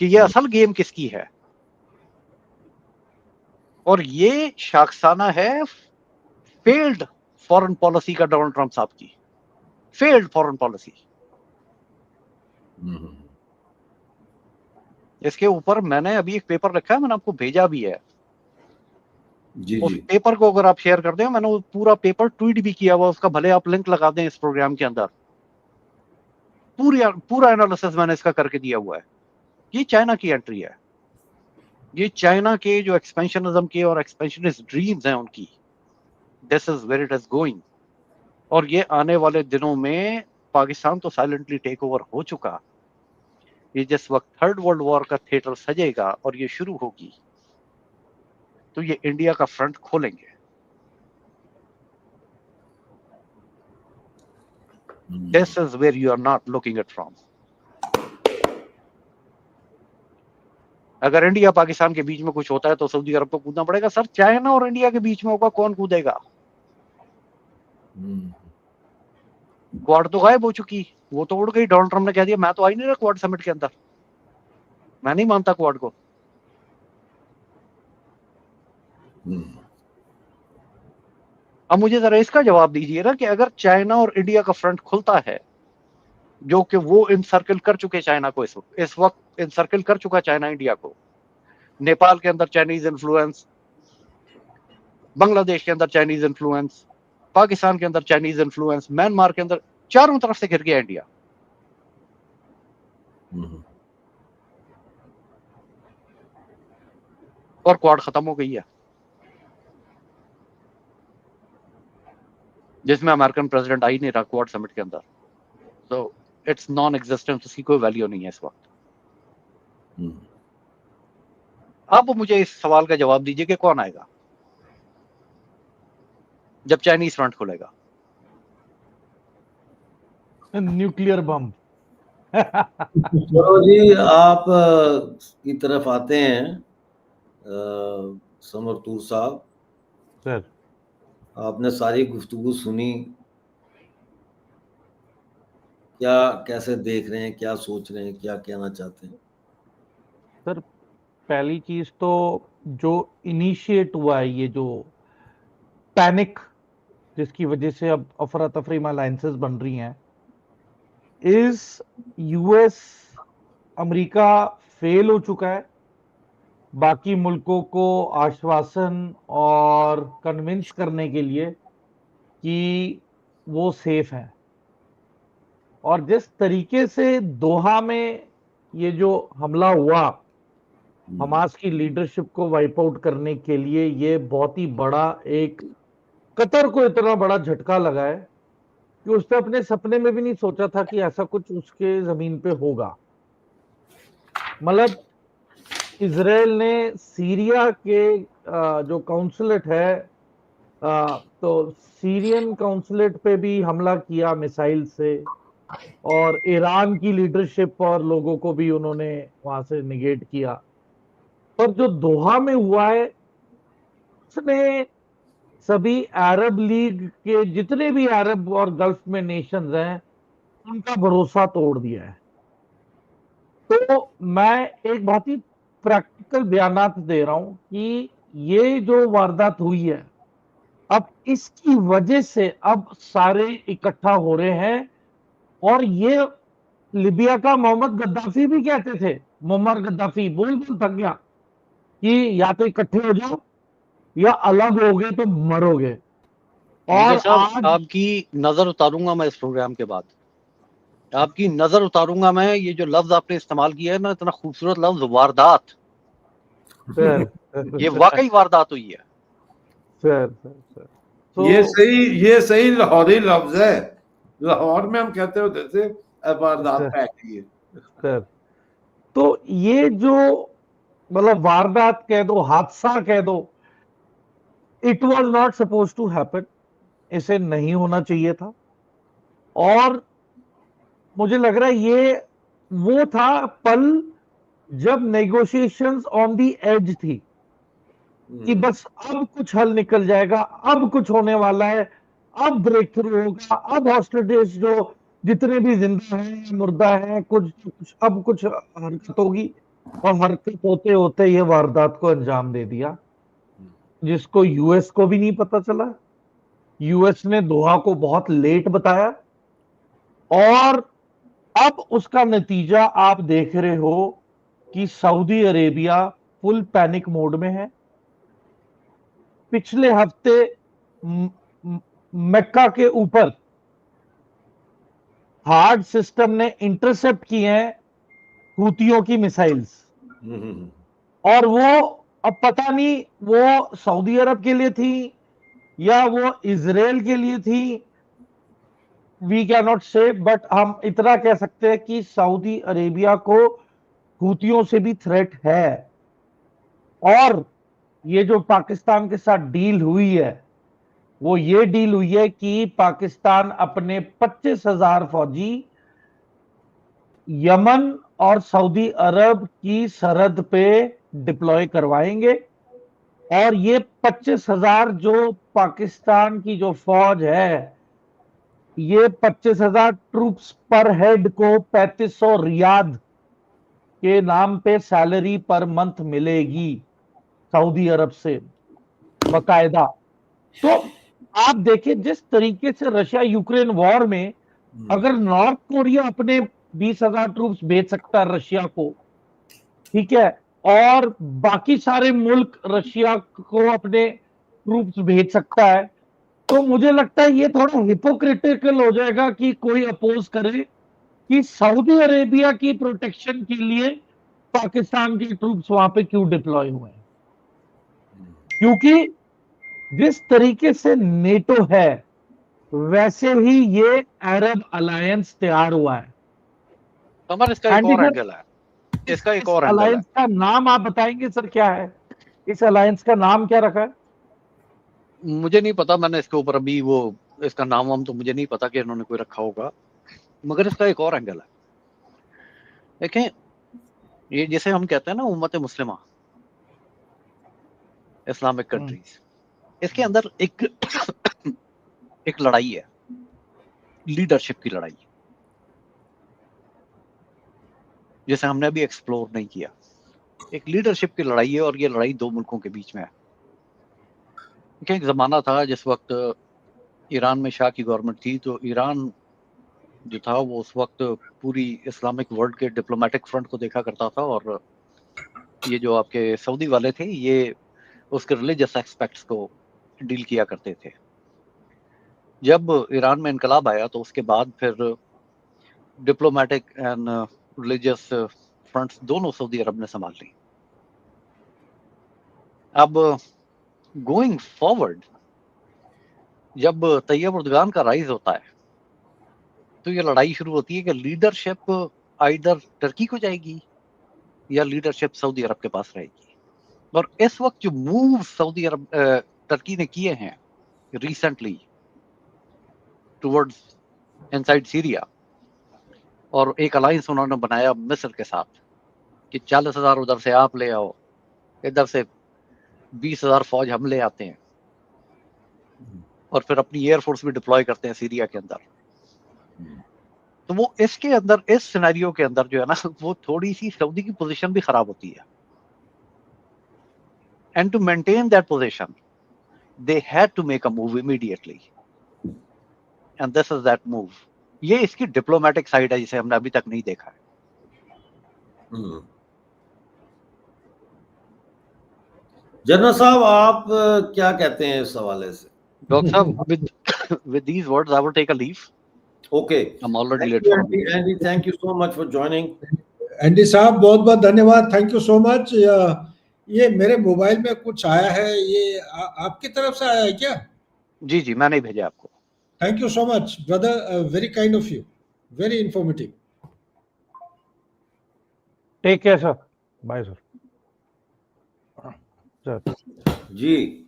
कि ये असल गेम किसकी है, और ये शाखसाना है फेल्ड फॉरेन पॉलिसी का डोनाल्ड ट्रंप साहब की, फेल्ड फॉरेन पॉलिसी। इसके ऊपर मैंने अभी एक पेपर रखा है, मैंने आपको भेजा भी है। जी उस जी पेपर को अगर आप शेयर कर दें, मैंने वो पूरा पेपर ट्वीट भी किया हुआ, उसका भले आप लिंक लगा दें इस प्रोग्राम के अंदर। पूरा एनालिसिस मैंने इसका करके दिया हुआ है। ये चाइना की एंट्री है, ये चाइना के जो एक्सपेंशनिज्म के और एक्सपेंशनिस्ट ड्रीम्स हैं उनकी, this is where it is going. और ये आने वाले दिनों में पाकिस्तान तो साइलेंटली टेक ओवर हो चुका, ये जिस वक्त थर्ड वर्ल्ड वॉर का थिएटर सजेगा और ये शुरू होगी, तो ये इंडिया का फ्रंट खोलेंगे। This is where you are not looking at from. अगर इंडिया पाकिस्तान के बीच में कुछ होता है तो सऊदी अरब को कूदना पड़ेगा। सर चाइना और इंडिया के बीच में होगा, कौन कूदेगा? क्वाड तो गायब हो चुकी, वो तो उड़ गई। डोनाल्ड ट्रंप ने कह दिया मैं तो आई नहीं रहा क्वाड समिट के अंदर, मैं नहीं मानता क्वाड को। अब मुझे जरा इसका जवाब दीजिए ना कि अगर चाइना और इंडिया का फ्रंट खुलता है, जो कि वो इनसर्कल कर चुके चाइना को, इस वक्त इनसर्कल कर चुका चाइना इंडिया को। नेपाल के अंदर चाइनीज इन्फ्लुएंस, बांग्लादेश के अंदर चाइनीज इन्फ्लुएंस, पाकिस्तान के अंदर चाइनीज इन्फ्लुएंस, म्यांमार के अंदर, चारों तरफ से घिर गया इंडिया। और क्वाड खत्म हो गई है, जिसमें अमेरिकन प्रेसिडेंट आ ही नहीं रहा क्वाड समिट के अंदर। तो इट्स नॉन एग्जिस्टेंस, उसकी कोई वैल्यू नहीं है इस वक्त। अब मुझे इस सवाल का जवाब दीजिए कि कौन आएगा जब चाइनीज फ्रंट खुलेगा? Nuclear bomb. चलो जी, आप की तरफ आते हैं समरतूर साहब। सर आपने सारी गुफ्तगू सुनी, क्या कैसे देख रहे हैं, क्या सोच रहे हैं, क्या कहना चाहते हैं? सर पहली चीज तो जो इनिशिएट हुआ है, ये जो पैनिक जिसकी वजह से अब अफरा तफरी में अलायंसेस बन रही हैं, इस यूएस अमेरिका फेल हो चुका है बाकी मुल्कों को आश्वासन और कन्विंस करने के लिए कि वो सेफ है। और जिस तरीके से दोहा में ये जो हमला हुआ हमास की लीडरशिप को वाइप आउट करने के लिए, ये बहुत ही बड़ा एक, कतर को इतना बड़ा झटका लगा है कि उसने अपने सपने में भी नहीं सोचा था कि ऐसा कुछ उसके जमीन पे होगा। मतलब इजराइल ने सीरिया के जो काउंसलेट है तो सीरियन काउंसलेट पे भी हमला किया मिसाइल से, और ईरान की लीडरशिप और लोगों को भी उन्होंने वहां से निगेट किया। पर जो दोहा में हुआ है उसने सभी अरब लीग के जितने भी अरब और गल्फ में नेशंस हैं उनका भरोसा तोड़ दिया है। तो मैं एक बहुत ही प्रैक्टिकल बयानात दे रहा हूं कि ये जो वारदात हुई है, अब इसकी वजह से अब सारे इकट्ठा हो रहे हैं। और ये लिबिया का मोहम्मद गद्दाफी भी कहते थे, मुअम्मर गद्दाफी बोल थक गया कि या तो इकट्ठे हो जाओ या अलग होगे तो मरोगे। मेजर और साहब, आज आपकी नजर उतारूंगा मैं इस प्रोग्राम के बाद, आपकी नजर उतारूंगा मैं। ये जो लफ्ज आपने इस्तेमाल किया है ना, इतना खूबसूरत लफ्ज वारदात, सर ये वाकई वारदात हुई है। सर तो ये सही लाहौरी लफ्ज है। लाहौर में हम कहते होते थे वारदात सर, है ये। सर तो ये जो मतलब वारदात कह दो, हादसा कह दो, it was not suppose to happen, इसे नहीं होना चाहिए था। और मुझे लग रहा है ये वो था पल जब नेगोशिएशंस ऑन दी एज थी कि बस अब कुछ हल निकल जाएगा, अब कुछ होने वाला है, अब ब्रेक थ्रू होगा, अब हॉस्टेजेस जो जितने भी जिंदा हैं मुर्दा हैं कुछ अब कुछ हरकत होगी। और हरकत होते होते ये वारदात को अंजाम दे दिया, जिसको यूएस को भी नहीं पता चला। यूएस ने दोहा को बहुत लेट बताया और अब उसका नतीजा आप देख रहे हो कि Saudi Arabia full panic mode में है। पिछले हफ्ते मक्का के ऊपर हार्ड सिस्टम ने इंटरसेप्ट किए हैं हूतियों की मिसाइल्स, और वो अब पता नहीं वो सऊदी अरब के लिए थी या वो इजराइल के लिए थी, वी कैन नॉट से। बट हम इतना कह सकते हैं कि सऊदी अरेबिया को हूतियों से भी थ्रेट है। और ये जो पाकिस्तान के साथ डील हुई है वो ये डील हुई है कि पाकिस्तान अपने 25,000 फौजी यमन और सऊदी अरब की सरहद पे डिप्लॉय करवाएंगे। और ये 25,000 जो पाकिस्तान की जो फौज है, ये 25,000 ट्रूप्स पर हेड को 3500 रियाद के नाम पे सैलरी पर मंथ मिलेगी सऊदी अरब से बकायदा। तो आप देखिए जिस तरीके से रशिया यूक्रेन वॉर में अगर नॉर्थ कोरिया अपने 20,000 ट्रूप्स भेज सकता है रशिया को, ठीक है, और बाकी सारे मुल्क रशिया को अपने ट्रूप्स भेज सकता है, तो मुझे लगता है ये थोड़ा हिपोक्रिटिकल हो जाएगा कि कोई अपोज करे कि सऊदी अरेबिया की प्रोटेक्शन के लिए पाकिस्तान के ट्रूप्स वहां पे क्यों डिप्लॉय हुए हैं। क्योंकि जिस तरीके से नेटो है वैसे ही ये अरब अलायंस तैयार हुआ है। कमर, इसका एक और एंगल है, इसका एक और एंगल है। अलायंस का नाम आप बताएंगे सर क्या है? इस अलायंस का नाम क्या रखा है? मुझे नहीं पता, मैंने इसके ऊपर अभी वो इसका नाम वाम तो मुझे नहीं पता कि इन्होंने कोई रखा होगा, मगर इसका एक और एंगल है। देखें, ये जैसे हम कहते हैं ना उम्मत मुस्लिमा, इस्लामिक कंट्रीज, इसके अंदर एक लड़ाई है, लीडरशिप की लड़ाई, जिसे हमने अभी एक्सप्लोर नहीं किया। एक लीडरशिप की लड़ाई है और ये लड़ाई दो मुल्कों के बीच में है। एक जमाना था जिस वक्त ईरान में शाह की गवर्नमेंट थी, तो ईरान जो था वो उस वक्त पूरी इस्लामिक वर्ल्ड के डिप्लोमेटिक फ्रंट को देखा करता था, और ये जो आपके सऊदी वाले थे ये उसके रिलीजियस एस्पेक्ट्स को डील किया करते थे। जब ईरान में इनकलाब आया तो उसके बाद फिर डिप्लोमेटिक एंड रिलीजियस फ्रंट्स दोनों सऊदी अरब ने संभाल ली। अब गोइंग फॉरवर्ड जब तैयब उर्दगान का राइज होता है तो ये लड़ाई शुरू होती है कि लीडरशिप आइदर टर्की को जाएगी या लीडरशिप सऊदी अरब के पास रहेगी। और इस वक्त जो मूव सऊदी अरब टर्की ने किए हैं recently towards inside Syria, और एक अलायंस उन्होंने बनाया मिस्र के साथ कि 40,000 उधर से आप ले आओ, इधर से 20,000 फौज हम ले आते हैं, और फिर अपनी एयरफोर्स भी डिप्लॉय करते हैं सीरिया के अंदर। तो वो इसके अंदर, इस सिनेरियो के अंदर जो है ना, वो थोड़ी सी सऊदी की पोजीशन भी खराब होती है। And to maintain that position they had to make a move immediately, and this is that move. ये इसकी डिप्लोमेटिक साइड है जिसे हमने अभी तक नहीं देखा है। जनरल साहब, आप क्या कहते हैं इस हवाले से? डॉक्टर साहब, with these words I will take a leave. Okay. I'm already Thank late you, for a Andy. meeting. Andy, thank you so much for joining. Andy साहब बहुत बहुत धन्यवाद, थैंक यू सो मच। ये मेरे मोबाइल में कुछ आया है, ये आपकी तरफ से आया है क्या? जी जी, मैंने भेजा आपको। Thank you so much brother, very kind of you, very informative. Take care sir, bye sir. जी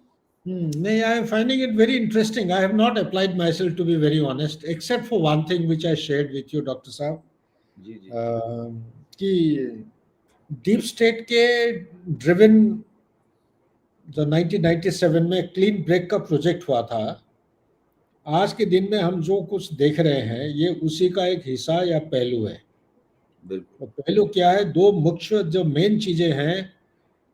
नहीं, I am finding it very interesting. I have not applied myself, to be very honest, except for one thing which I shared with you, Dr. Saab, जी जी कि डीप स्टेट के ड्रिवन जो 1997 में क्लीन ब्रेक का प्रोजेक्ट हुआ था, आज के दिन में हम जो कुछ देख रहे हैं ये उसी का एक हिस्सा या पहलू है। बिल्कुल। पहलू क्या है? दो मुख्य जो मेन चीजें हैं,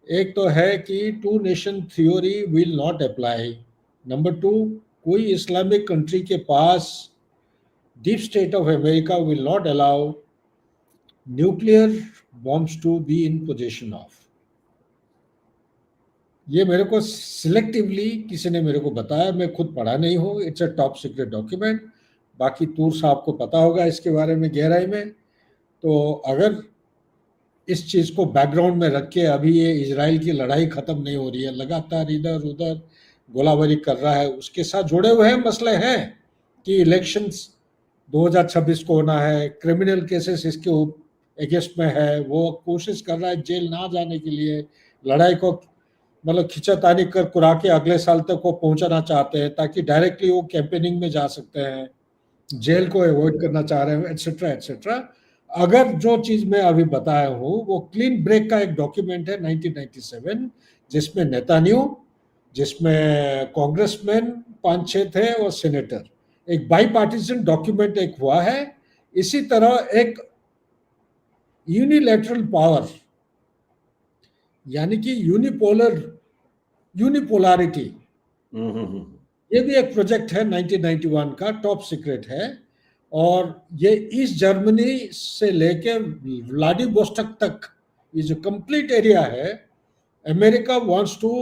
एक तो है कि two nation theory will not apply. Number two, कोई इस्लामिक कंट्री के पास deep state of America will not allow nuclear bombs to be in position of. ये मेरे को सिलेक्टिवली किसी ने मेरे को बताया, मैं खुद पढ़ा नहीं हूँ, it's a top secret document. बाकी तूर साहब को पता होगा इसके बारे में गहराई में। तो अगर इस चीज को बैकग्राउंड में रख के, अभी ये इजराइल की लड़ाई खत्म नहीं हो रही है, लगातार इधर उधर गोलाबारी कर रहा है, उसके साथ जुड़े हुए हैं मसले हैं कि इलेक्शंस 2026 को होना है, क्रिमिनल केसेस इसके अगेंस्ट में है, वो कोशिश कर रहा है जेल ना जाने के लिए, लड़ाई को मतलब खिंचातानी कर कुरा के अगले साल तक वो पहुंचाना चाहते हैं ताकि डायरेक्टली वो कैंपेनिंग में जा सकते हैं, जेल को अवॉइड करना चाह रहे हैं, एटसेट्रा एटसेट्रा। अगर जो चीज मैं अभी बताया हूँ वो क्लीन ब्रेक का एक डॉक्यूमेंट है 1997, जिसमें नेतान्याहू, जिसमें कांग्रेसमैन 5-6 थे और सेनेटर, एक बाई पार्टीजन डॉक्यूमेंट एक हुआ है। इसी तरह एक यूनिलैटरल पावर यानी कि यूनिपोलैरिटी, ये भी एक प्रोजेक्ट है 1991 का, टॉप सीक्रेट है, और ये ईस्ट जर्मनी से लेके व्लादिवोस्टोक तक ये जो कंप्लीट एरिया है, America wants to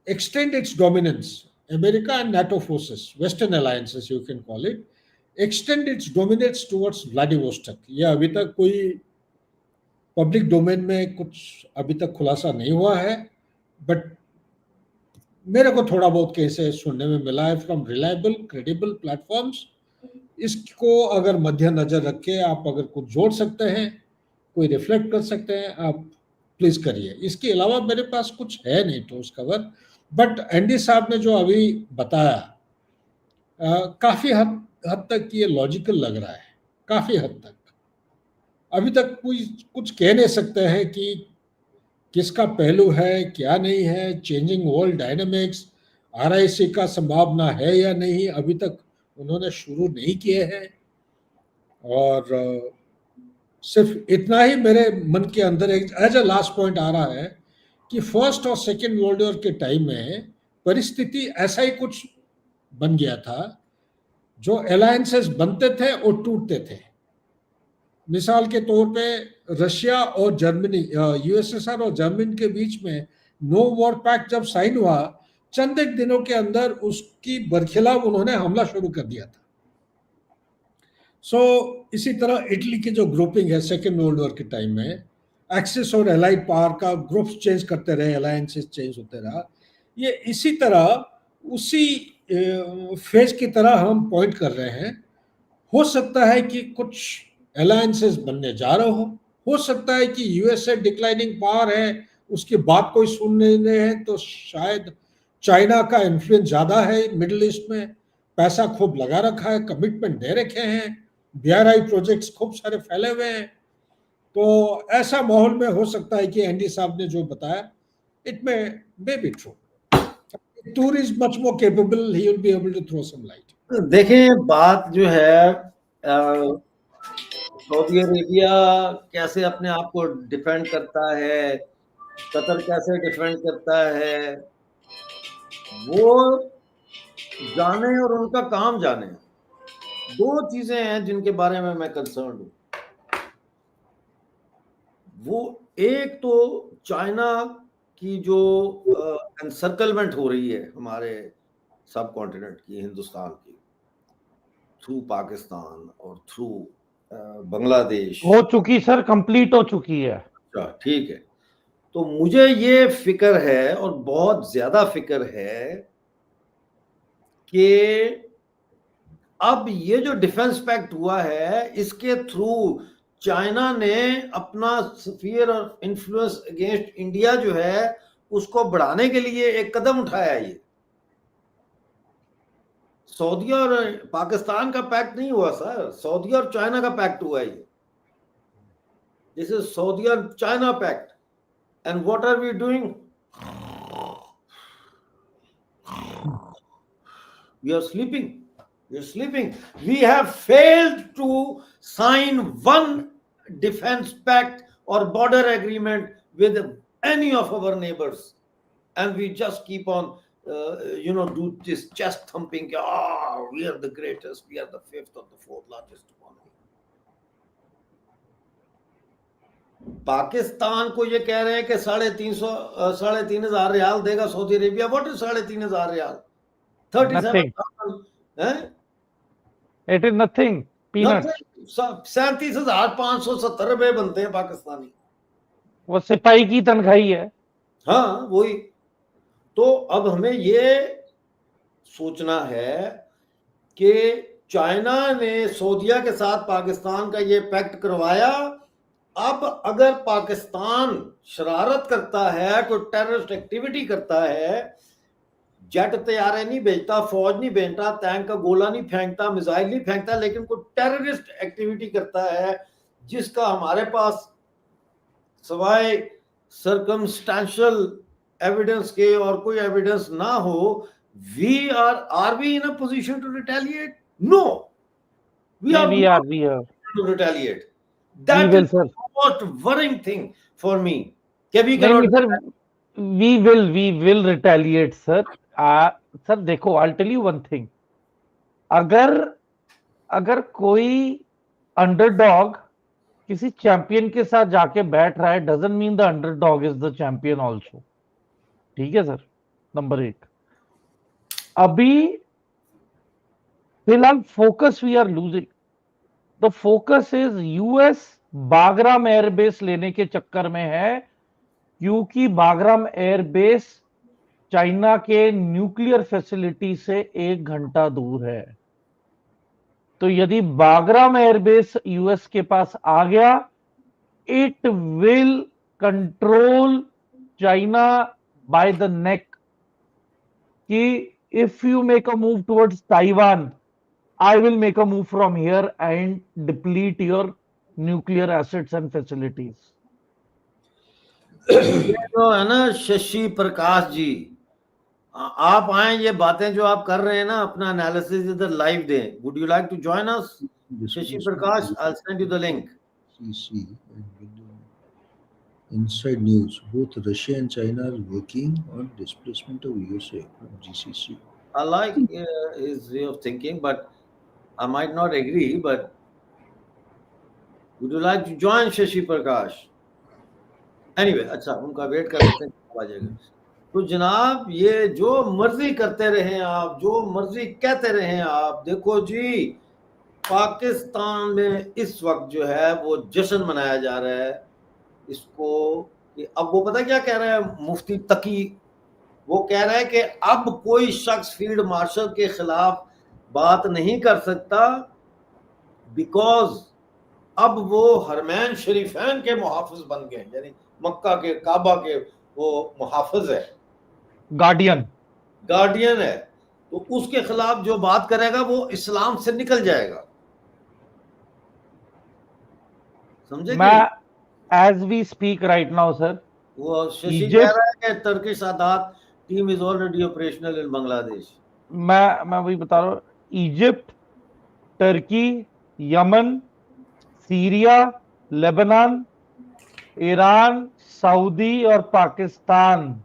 extend its dominance, America and NATO forces, Western alliances you can call it, extend its dominance towards Vladivostok। ये अभी तक कोई पब्लिक डोमेन में कुछ अभी तक खुलासा नहीं हुआ है, बट मेरे को थोड़ा बहुत कैसे सुनने में मिला है फ्रॉम रिलायबल क्रेडिबल प्लेटफॉर्म्स। इसको अगर मध्य नजर रख के आप अगर कुछ जोड़ सकते हैं, कोई रिफ्लेक्ट कर सकते हैं, आप प्लीज करिए। इसके अलावा मेरे पास कुछ है नहीं ठोस खबर, बट एंडी साहब ने जो अभी बताया काफी हद तक ये लॉजिकल लग रहा है, काफी हद तक। अभी तक कोई कुछ कह नहीं सकते हैं कि किसका पहलू है क्या नहीं है, चेंजिंग वर्ल्ड डायनामिक्स, आरआईसी का संभावना है या नहीं, अभी तक उन्होंने शुरू नहीं किए हैं। और सिर्फ इतना ही मेरे मन के अंदर एक एज अ लास्ट पॉइंट आ रहा है कि फर्स्ट और सेकेंड वर्ल्ड वॉर के टाइम में परिस्थिति ऐसा ही कुछ बन गया था, जो अलायंसेस बनते थे और टूटते थे। मिसाल के तौर पे रशिया और जर्मनी, यूएसएसआर और जर्मनी के बीच में नो वॉर पैक्ट जब साइन हुआ, चंद एक दिनों के अंदर उसकी बरखिलाफ उन्होंने हमला शुरू कर दिया था। इसी तरह इटली की जो ग्रुपिंग है सेकेंड वर्ल्ड वॉर के टाइम में, एक्सिस और एलाइड पावर का ग्रुप्स चेंज करते रहे, अलायंसेस चेंज होते रहा। ये इसी तरह उसी फेज की तरह हम पॉइंट कर रहे हैं। हो सकता है कि कुछ अलायंसेस बनने जा रहे हो सकता है कि यूएसए डिक्लाइनिंग पावर है, उसकी बात कोई सुन नहीं रहे हैं, तो शायद चाइना का इन्फ्लुएंस ज्यादा है मिडिल ईस्ट में, पैसा खूब लगा रखा है, कमिटमेंट दे रखे हैं, BRI प्रोजेक्ट्स खूब सारे फैले हुए हैं। तो ऐसा माहौल में हो सकता है कि एंडी साहब ने जो बताया, इट मे बी ट्रू। टूर is much more capable, he will be able to throw some light. देखें, बात जो है सऊदी अरेबिया कैसे अपने आप को डिफेंड करता है, कतर कैसे डिफेंड करता है, वो जाने और उनका काम जाने। दो चीजें हैं जिनके बारे में मैं कंसर्न हूं। वो एक तो चाइना की जो एनसर्कलमेंट हो रही है हमारे सब कॉन्टिनेंट की, हिंदुस्तान की, थ्रू पाकिस्तान और थ्रू बांग्लादेश हो चुकी सर, कंप्लीट हो चुकी है। अच्छा, ठीक है। तो मुझे ये फिक्र है और बहुत ज्यादा फिक्र है कि अब ये जो डिफेंस पैक्ट हुआ है, इसके थ्रू चाइना ने अपना sphere of influence against India जो है उसको बढ़ाने के लिए एक कदम उठाया। ये सऊदी और पाकिस्तान का पैक्ट नहीं हुआ सर, सऊदी और चाइना का पैक्ट हुआ है ये। दिस इज सऊदी और China pact. And what are we doing? We are sleeping. We are sleeping. We have failed to sign one defense pact or border agreement with any of our neighbors, and we just keep on, do this chest thumping. We are the greatest. We are the fifth or the fourth largest economy. Pakistan को ये कह रहे हैं कि 3,500 रियाल देगा Saudi Arabia. What is 3,500 riyal? 37,000 it is nothing, peanuts. 37,570 रुपए बनते हैं पाकिस्तानी। वो सिपाही की तनख्वाही है। हाँ, वही। तो अब हमें ये सोचना है कि चाइना ने सऊदिया के साथ पाकिस्तान का ये पैक्ट करवाया। अब अगर पाकिस्तान शरारत करता है, कोई टेररिस्ट एक्टिविटी करता है, जेट तैयारे नहीं भेजता, फौज नहीं भेजता, टैंक का गोला नहीं फेंकता, मिसाइल नहीं फेंकता, लेकिन कोई टेररिस्ट एक्टिविटी करता है जिसका हमारे पास सवाए सर्कमस्टेंशियल एविडेंस के और कोई एविडेंस ना हो, are we in a position to retaliate? No, we are to retaliate. That is the most worrying thing for me. We will retaliate, sir. Sir देखो, I'll tell you one thing. अगर कोई अंडरडॉग किसी चैंपियन के साथ जाके बैठ रहा है, doesn't mean the underdog is the champion also. ठीक है सर, नंबर 1। अभी फिलहाल focus we are losing. The focus is US Bagram airbase लेने के चक्कर में है, क्योंकि बागराम एयरबेस चाइना के न्यूक्लियर फैसिलिटी से 1 घंटा दूर है। तो यदि बागराम एयरबेस यूएस के पास आ गया, it will control China by the neck कि if you make a move towards Taiwan, I will make a move from here and deplete your nuclear assets and facilities. तो है ना शशि प्रकाश जी, आप आए, ये बातें जो आप कर रहे हैं ना, अपना एनालिसिस इधर लाइव दें। Would you like to join us? Shashi Prakash, I'll send you the link. Inside news, both Russia and China are working on displacement of USA from GCC. I like his way of thinking, but I might not agree. But would you like to join Shashi Prakash? Anyway, अच्छा, उनका वेट कर लेते हैं, आ जाएगा। तो जनाब, ये जो मर्जी करते रहे आप, जो मर्जी कहते रहे आप, देखो जी, पाकिस्तान में इस वक्त जो है वो जश्न मनाया जा रहा है इसको। अब वो पता क्या कह रहा है मुफ्ती तकी? वो कह रहा है कि अब कोई शख्स फील्ड मार्शल के खिलाफ बात नहीं कर सकता, बिकॉज अब वो हरमैन शरीफैन के मुहाफिज बन गए, यानी मक्का के काबा के वो मुहाफिज है, गार्डियन। गार्डियन है, तो उसके खिलाफ जो बात करेगा वो इस्लाम से निकल जाएगा, समझे? मैं as we speak right now sir, वो शशि कह इजिप्ट, रहा है कि Turkish Sadat team is already operational in Bangladesh. मैं वही बता रहा हूँ, Egypt, Turkey, Yemen, Syria, Lebanon, Iran, Saudi और पाकिस्तान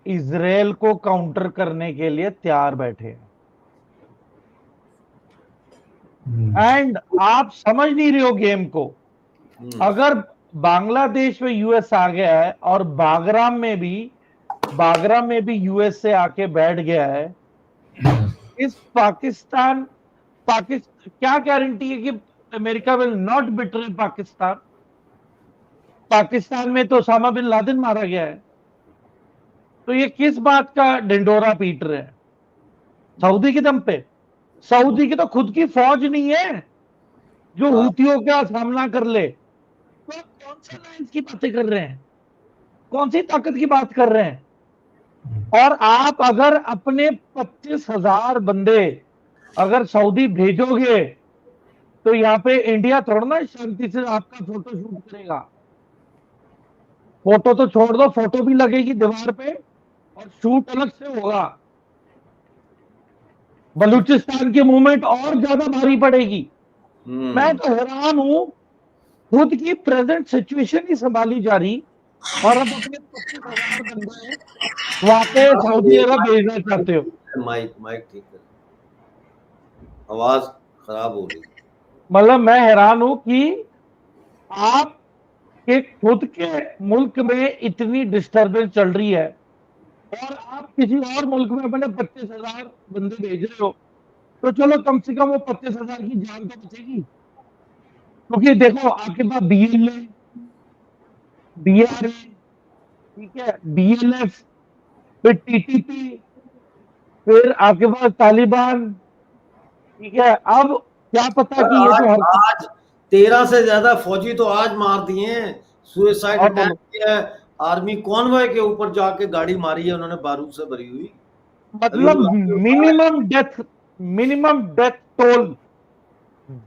इजराइल को काउंटर करने के लिए तैयार बैठे हैं। एंड आप समझ नहीं रहे हो गेम को। अगर बांग्लादेश में यूएस आ गया है और बागराम में भी यूएस से आके बैठ गया है, इस पाकिस्तान क्या गारंटी है कि America will not betray Pakistan? Pakistan में तो ओसामा बिन लादेन मारा गया है, तो ये किस बात का ढिंडोरा पीट रहे हैं? सऊदी के दम पे? सऊदी की तो खुद की फौज नहीं है जो हूतियों का सामना कर ले, तो कौन से लाइन्स की बातें कर रहे हैं? कौन सी ताकत की बात कर रहे हैं? और आप अगर अपने 25,000 बंदे अगर सऊदी भेजोगे तो यहाँ पे इंडिया थोड़ा ना शांति से आपका फोटो शूट करेगा। फोटो तो छोड़ दो, फोटो भी लगेगी दीवार पे और शूट अलग से होगा। बलूचिस्तान की मूवमेंट और ज्यादा भारी पड़ेगी। मैं तो हैरान हूं, खुद की प्रेजेंट सिचुएशन ही संभाली जा रही और अब अपने 25,000 बंदे वहां पे सऊदी अरब भेजना चाहते हो। माइक ठीक है, आवाज खराब हो रही। मतलब मैं हैरान हूं कि आप के खुद के मुल्क में इतनी डिस्टरबेंस चल रही है और आप किसी और मुल्क में अपने 25,000 बंदे भेज रहे हो, तो चलो कम से कम वो 25,000 की जान तो बचेगी। क्योंकि देखो आपके पास BLA, BRA, ठीक है, BLF, फिर TTP, फिर आपके पास तालिबान, ठीक है। अब क्या पता कि ये जो आज 13 से ज्यादा फौजी तो आज मार दिए हैं, सुसाइड अटैक किया है, आर्मी कॉन्वॉय के ऊपर जाके गाड़ी मारी है उन्होंने बारूद से भरी हुई। मतलब मिनिमम डेथ टोल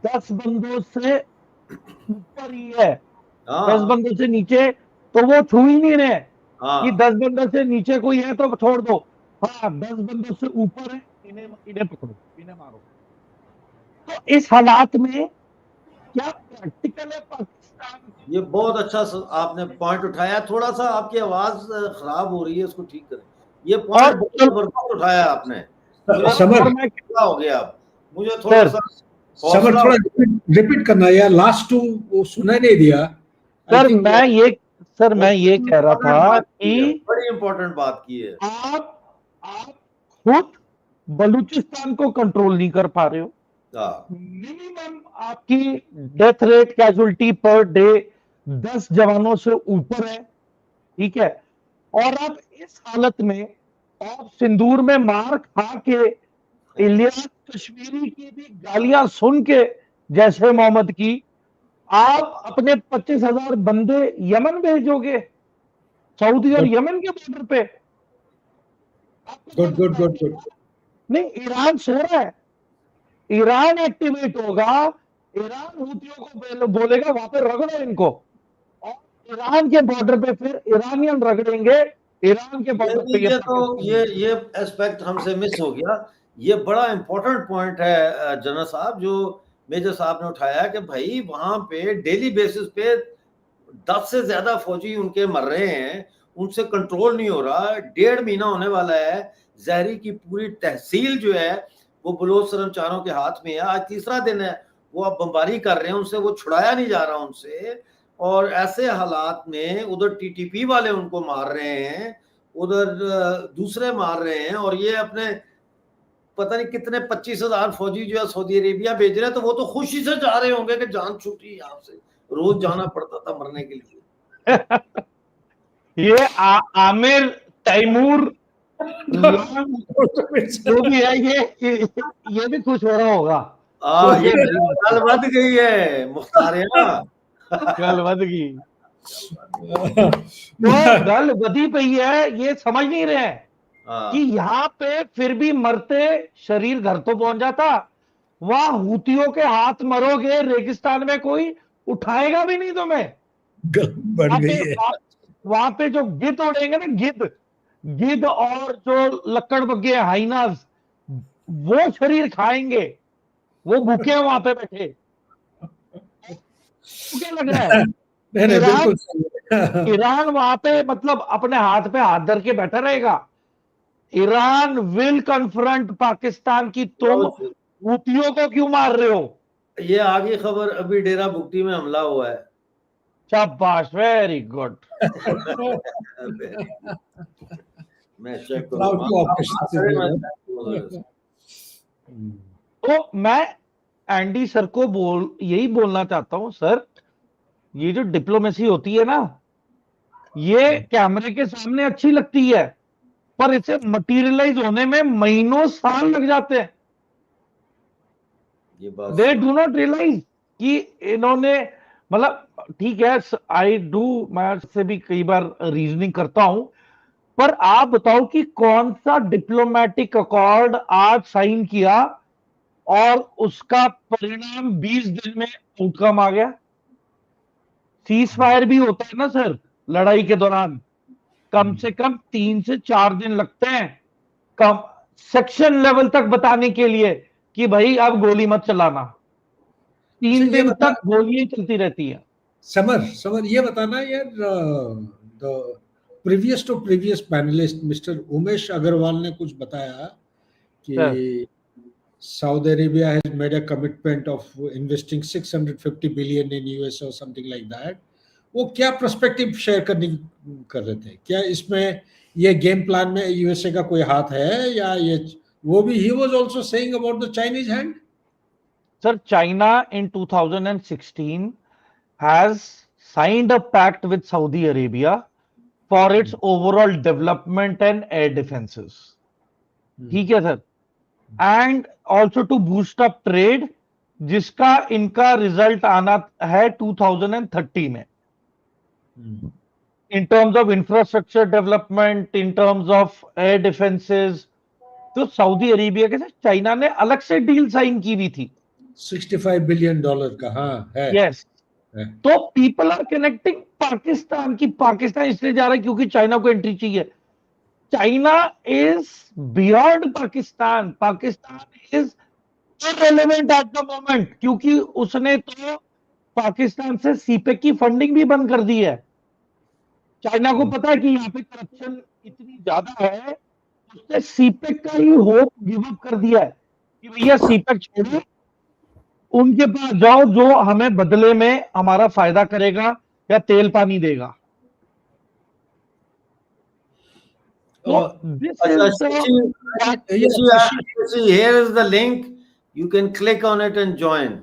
10 बंदों से ऊपर ही है। 10 बंदों से नीचे तो वो छू ही नहीं रहे कि 10 बंदों से नीचे कोई है तो छोड़ दो। हाँ, 10 बंदों से ऊपर है, इन्हें पकड़ो, इन्हें मारो। तो इस हालात में क्या प्रैक्टिकल है पाकिस्तान? ये बहुत अच्छा आपने पॉइंट उठाया। थोड़ा सा आपकी आवाज खराब हो रही है, उसको ठीक करें। ये पॉइंट बहुत जबरदस्त उठाया आपने। समर क्या हो गया? मुझे थोड़ा सा समर थोड़ा रिपीट करना यार, लास्ट टू वो सुनाई नहीं दिया। सर मैं ये कह रहा था कि बड़ी इंपॉर्टेंट बात की है। आप खुद बलूचिस्तान को कंट्रोल नहीं कर पा रहे हो। मिनिमम आपकी death rate casualty per day 10 जवानों से ऊपर है, ठीक है। और आप इस हालत में आप सिंदूर में मार खा के, इलियास कश्मीरी की भी गालियां सुन के जैसे मोहम्मद की, आप अपने 25,000 बंदे यमन भेजोगे, सऊदी और यमन के बॉर्डर पे? गुड। नहीं, ईरान सो रहा है, ईरान एक्टिवेट होगा, ईरान हूतियों को बोलेगा वहां पे रगड़ो इनको, और ईरान के बॉर्डर पे फिर ईरानियन रगड़ेंगे ईरान के बॉर्डर पे। ये एस्पेक्ट हमसे मिस हो गया। ये बड़ा इंपॉर्टेंट पॉइंट है जनरल साहब जो मेजर साहब ने उठाया कि भाई वहां पे डेली बेसिस पे 10 से ज्यादा फौजी उनके मर रहे हैं, उनसे कंट्रोल नहीं हो रहा। 1.5 महीना होने वाला है, जहरी की पूरी तहसील जो है वो बलोच कर्मचारियों के हाथ में है। आज तीसरा दिन है, वो अब बमबारी कर रहे हैं, उनसे वो छुड़ाया नहीं जा रहा उनसे। और ऐसे हालात में उधर TTP वाले उनको मार रहे हैं, उधर दूसरे मार रहे हैं, और ये अपने पता नहीं कितने 25,000 फौजी जो है सऊदी अरेबिया भेज रहे हैं। तो वो तो खुशी से जा रहे होंगे कि जान छूटी, यहाँ से रोज जाना पड़ता था मरने के लिए। ये आमिर तैमूर जो भी है, ये भी खुश हो रहा होगा। ये गल बद गई है मुख्तारिया, गल बद गई। तो गल बदी पई है, ये समझ नहीं रहे हैं। हाँ, कि यहाँ पे फिर भी मरते शरीर घर तो पहुंच जाता, वहां हूतियों के हाथ मरोगे रेगिस्तान में, कोई उठाएगा भी नहीं तुम्हें। बढ़ वहां गई पे है। वहां पे जो गिद्ध उड़ेंगे ना, गिद्ध गिद्ध और जो लक्कड़बग्गे हाइनास, वो शरीर खाएंगे, वो भूखे हैं वहां पे बैठे। तो क्या लग रहा है? नहीं नहीं, ईरान बिल्कुल सही है। ईरान वहां पे मतलब अपने हाथ पे हाथ धर के बैठा रहेगा। ईरान विल कन्फ्रंट पाकिस्तान की, तुम हूतियों को क्यों मार रहे हो। ये आगे खबर, अभी डेरा बुगटी में हमला हुआ है। शाबाश, वेरी गुड। मैं चेक Proud to operation से दे रहे करूंगा। हैं। तो मैं एंडी सर को यही बोलना चाहता हूं, सर ये जो डिप्लोमेसी होती है ना, ये कैमरे के सामने अच्छी लगती है, पर इसे मटीरियलाइज होने में महीनों साल लग जाते हैं। ये बात दे डू नॉट रियलाइज कि इन्होंने, मतलब ठीक है, आई डू, मैं से भी कई बार रीजनिंग करता हूं, पर आप बताओ कि कौन सा डिप्लोमेटिक अकॉर्ड आज साइन किया और उसका परिणाम 20 दिन में आउटकम आ गया। सीज फायर भी होता है ना सर, लड़ाई के दौरान कम से कम 3 से 4 दिन लगते हैं, कम सेक्शन लेवल तक बताने के लिए कि भाई अब गोली मत चलाना। 3 अच्छा, ये दिन बता, तक गोलियां चलती रहती है। समर ये बताना यार, the previous to previous panelist mister Umesh Agarwal ने कुछ बताया सर कि Saudi Arabia has made a commitment of investing 650 billion in US or something like that. वो क्या पर्सपेक्टिव शेयर कर रहे थे? क्या इसमें ये गेम प्लान में यूएसए का कोई हाथ है, या ये वो भी he was also saying about the Chinese hand? Sir, China in 2016 has signed a pact with Saudi Arabia for its overall development and air defenses. ठीक है sir, and also to boost up trade, जिसका इनका रिजल्ट आना है 2030 में, in terms of infrastructure development, in terms of air defenses. तो सऊदी अरेबिया के साथ चाइना ने अलग से डील साइन की हुई थी $65 billion का, हाँ है। यस। तो पीपल आर कनेक्टिंग पाकिस्तान की, पाकिस्तान इसलिए जा रहा है क्योंकि चाइना को एंट्री चाहिए। China is beyond Pakistan, Pakistan is irrelevant at the moment, क्योंकि उसने तो पाकिस्तान से सीपेक की फंडिंग भी बंद कर दी है। चाइना को पता है कि यहाँ पे करप्शन इतनी ज्यादा है, उसने सीपेक का ही होप गिव अप कर दिया है कि भैया सीपेक छोड़ो, उनके पास जाओ जो हमें बदले में हमारा फायदा करेगा या तेल पानी देगा। So this is here is the link, you can click on it and join.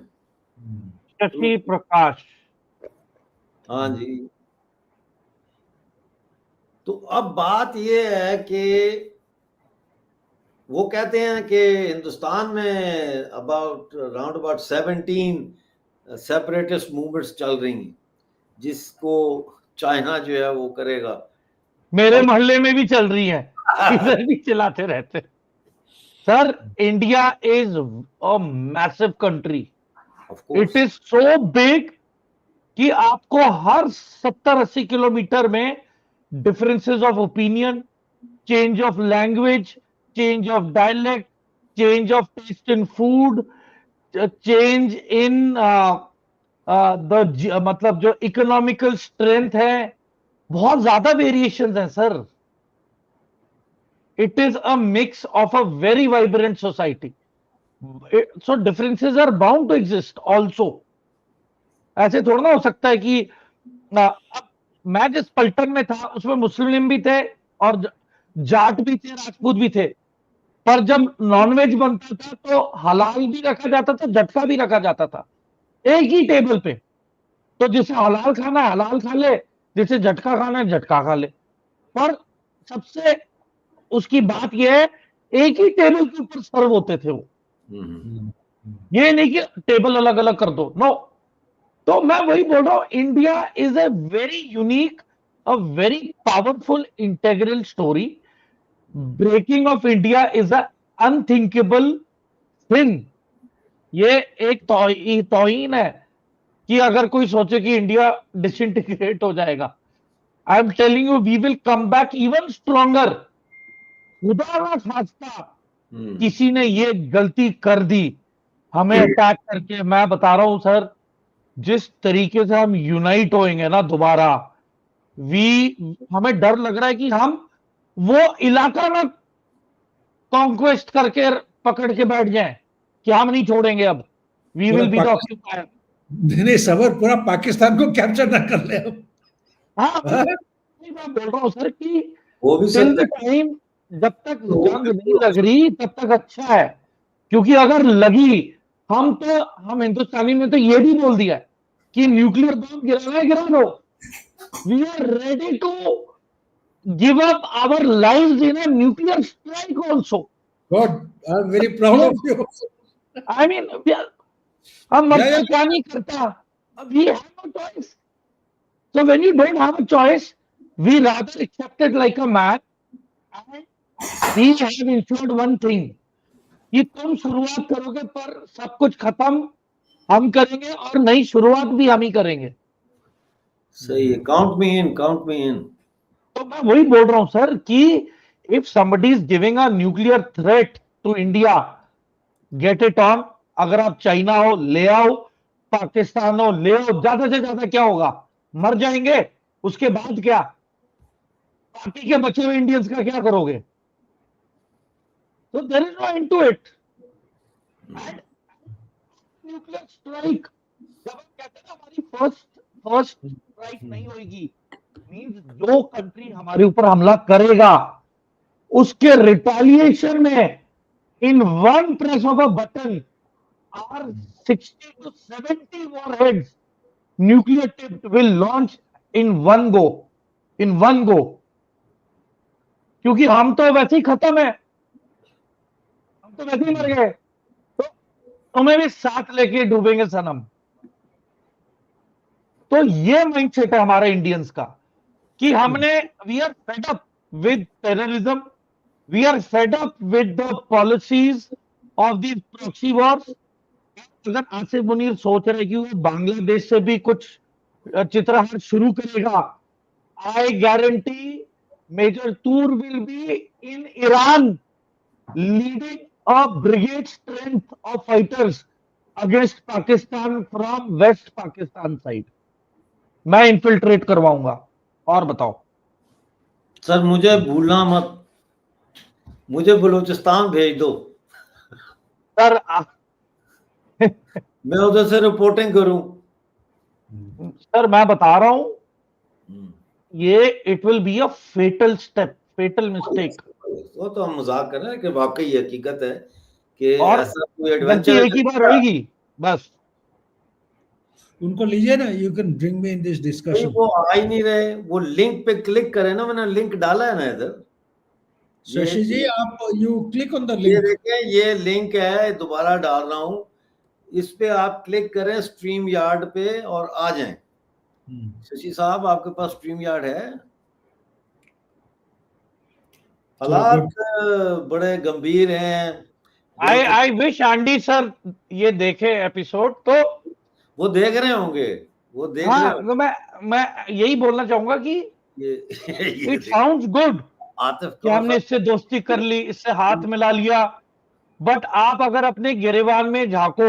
Shashi Prakash. हाँ जी। तो अब बात ये है कि वो कहते हैं कि हिंदुस्तान में अराउंड अबाउट 17 सेपरेटिस्ट मूवमेंट्स चल रही हैं, जिसको चाइना जो है वो करेगा। मेरे मोहल्ले में भी चल रही है, इधर भी चलाते रहते। Sir, India is a massive country, it is so big कि आपको हर 70-80 किलोमीटर में differences of opinion, change of language, change of dialect, change of taste in food, change in मतलब जो इकोनॉमिकल स्ट्रेंथ है, बहुत ज्यादा वेरिएशंस हैं sir. It is a mix of a very vibrant society, so differences are bound to exist also. ऐसे थोड़ा ना हो सकता है कि अब मैं जिस पलटन में था उसमें मुस्लिम भी थे और जाट भी थे, राजपूत भी थे, पर जब नॉनवेज बनता था तो हलाल भी रखा जाता था, झटका भी रखा जाता था एक ही टेबल पे। तो जिसे हलाल खाना है हलाल खा ले, जिसे झटका खाना है झटका खा ले। पर सबसे उसकी बात यह है, एक ही टेबल के ऊपर सर्व होते थे वो, ये नहीं कि टेबल अलग अलग कर दो, नो। तो मैं वही बोल रहा हूं, India is a very unique, a very powerful integral story, breaking of India is a unthinkable thing. ये एक तौहीन है कि अगर कोई सोचे कि इंडिया डिसइंटीग्रेट हो जाएगा। I am telling you we will come back even stronger. खुदा ना खास्ता किसी ने ये गलती कर दी हमें अटैक करके, मैं बता रहा हूं सर, जिस तरीके से हम यूनाइट होएंगे ना दोबारा, हमें डर लग रहा है कि हम वो इलाका ना कॉन्क्वेस्ट करके पकड़ के बैठ जाएं कि हम नहीं छोड़ेंगे अब। We will be the occupier. नहीं सबर, पूरा पाकिस्तान को कैप्चर ना कर ले हम। हाँ मैं बोल रहा हूँ सर कि वो भी टिल सत्य द टाइम जब तक जंग नहीं लग रही तब तक अच्छा है, क्योंकि अगर लगी हम हिंदुस्तानी में तो ये भी बोल दिया है कि न्यूक्लियर बम गिराना है गिरा दो। We are ready to give up our lives in a nuclear strike also. God, I am very proud of you. I mean हम मतलब क्या नहीं करता, we have no choice. So when you don't have a choice, we rather accept it like a man. And we have ensured one thing कि तुम शुरुआत करोगे पर सब कुछ खत्म हम करेंगे, और नई शुरुआत भी हम ही करेंगे। सही है, काउंट मी इन, काउंट मी इन। तो मैं वही बोल रहा हूं सर कि if somebody is giving a nuclear threat to India, get it on। अगर आप चाइना हो ले आओ, पाकिस्तान हो ले आओ, ज्यादा से ज्यादा क्या होगा, मर जाएंगे। उसके बाद क्या, बाकी के बचे हुए इंडियंस का क्या करोगे? तो there is no end to it. Nuclear strike जब हम कहते हैं हमारी फर्स्ट स्ट्राइक नहीं होगी, मींस जो कंट्री हमारे ऊपर हमला करेगा उसके रिटेलिएशन में in one press of a button are 60 to 70 warheads nuclear tipped will launch in one go। क्योंकि हम तो वैसे ही खत्म है, हम तो वैसे ही मर गए, तो तुम्हें भी साथ लेके डूबेंगे सनम। तो ये माइंडसेट है हमारा इंडियंस का कि हमने we are fed up with terrorism, we are fed up with the policies of the proxy wars. अगर आसिफ मुनीर सोच रहे कि वो बांग्लादेश से भी कुछ चित्रहार शुरू करेगा, I guarantee major Toor will be in Iran leading a brigade strength of fighters against Pakistan from west Pakistan side. मैं इन्फिल्ट्रेट करवाऊंगा। और बताओ सर, मुझे भूलना मत, मुझे बलूचिस्तान भेज दो सर। मैं उधर से रिपोर्टिंग करूं। सर मैं बता रहा हूं ये it will be a fatal step, fatal mistake. वो तो हम मजाक कर रहे हैं कि वाकई हकीकत है कि और ऐसा कोई गलती एडवेंचर एक ही बार होगी बस। उनको लीजिए ना, you can bring me in this discussion. वो आ ही नहीं रहे, वो लिंक पे क्लिक करें ना, मैंने लिंक डाला है ना इधर। शशि जी आप यू क्लिक ऑन द ये लिंक। देखें, ये लिंक है, दोबारा डाल रहा हूं, इस पे आप क्लिक करें स्ट्रीम यार्ड पे और आ जाएं। शशि साहब आपके पास स्ट्रीम यार्ड है? हालात बड़े गंभीर हैं। आई विश आंडी सर ये देखे एपिसोड, तो वो देख रहे होंगे, वो देख रहे हाँ, होंगे। तो मैं यही बोलना चाहूंगा कि इट साउंड्स गुड कि हमने इससे दोस्ती कर ली, इससे हाथ मिला लिया, बट आप अगर अपने गिरेबान में झांको,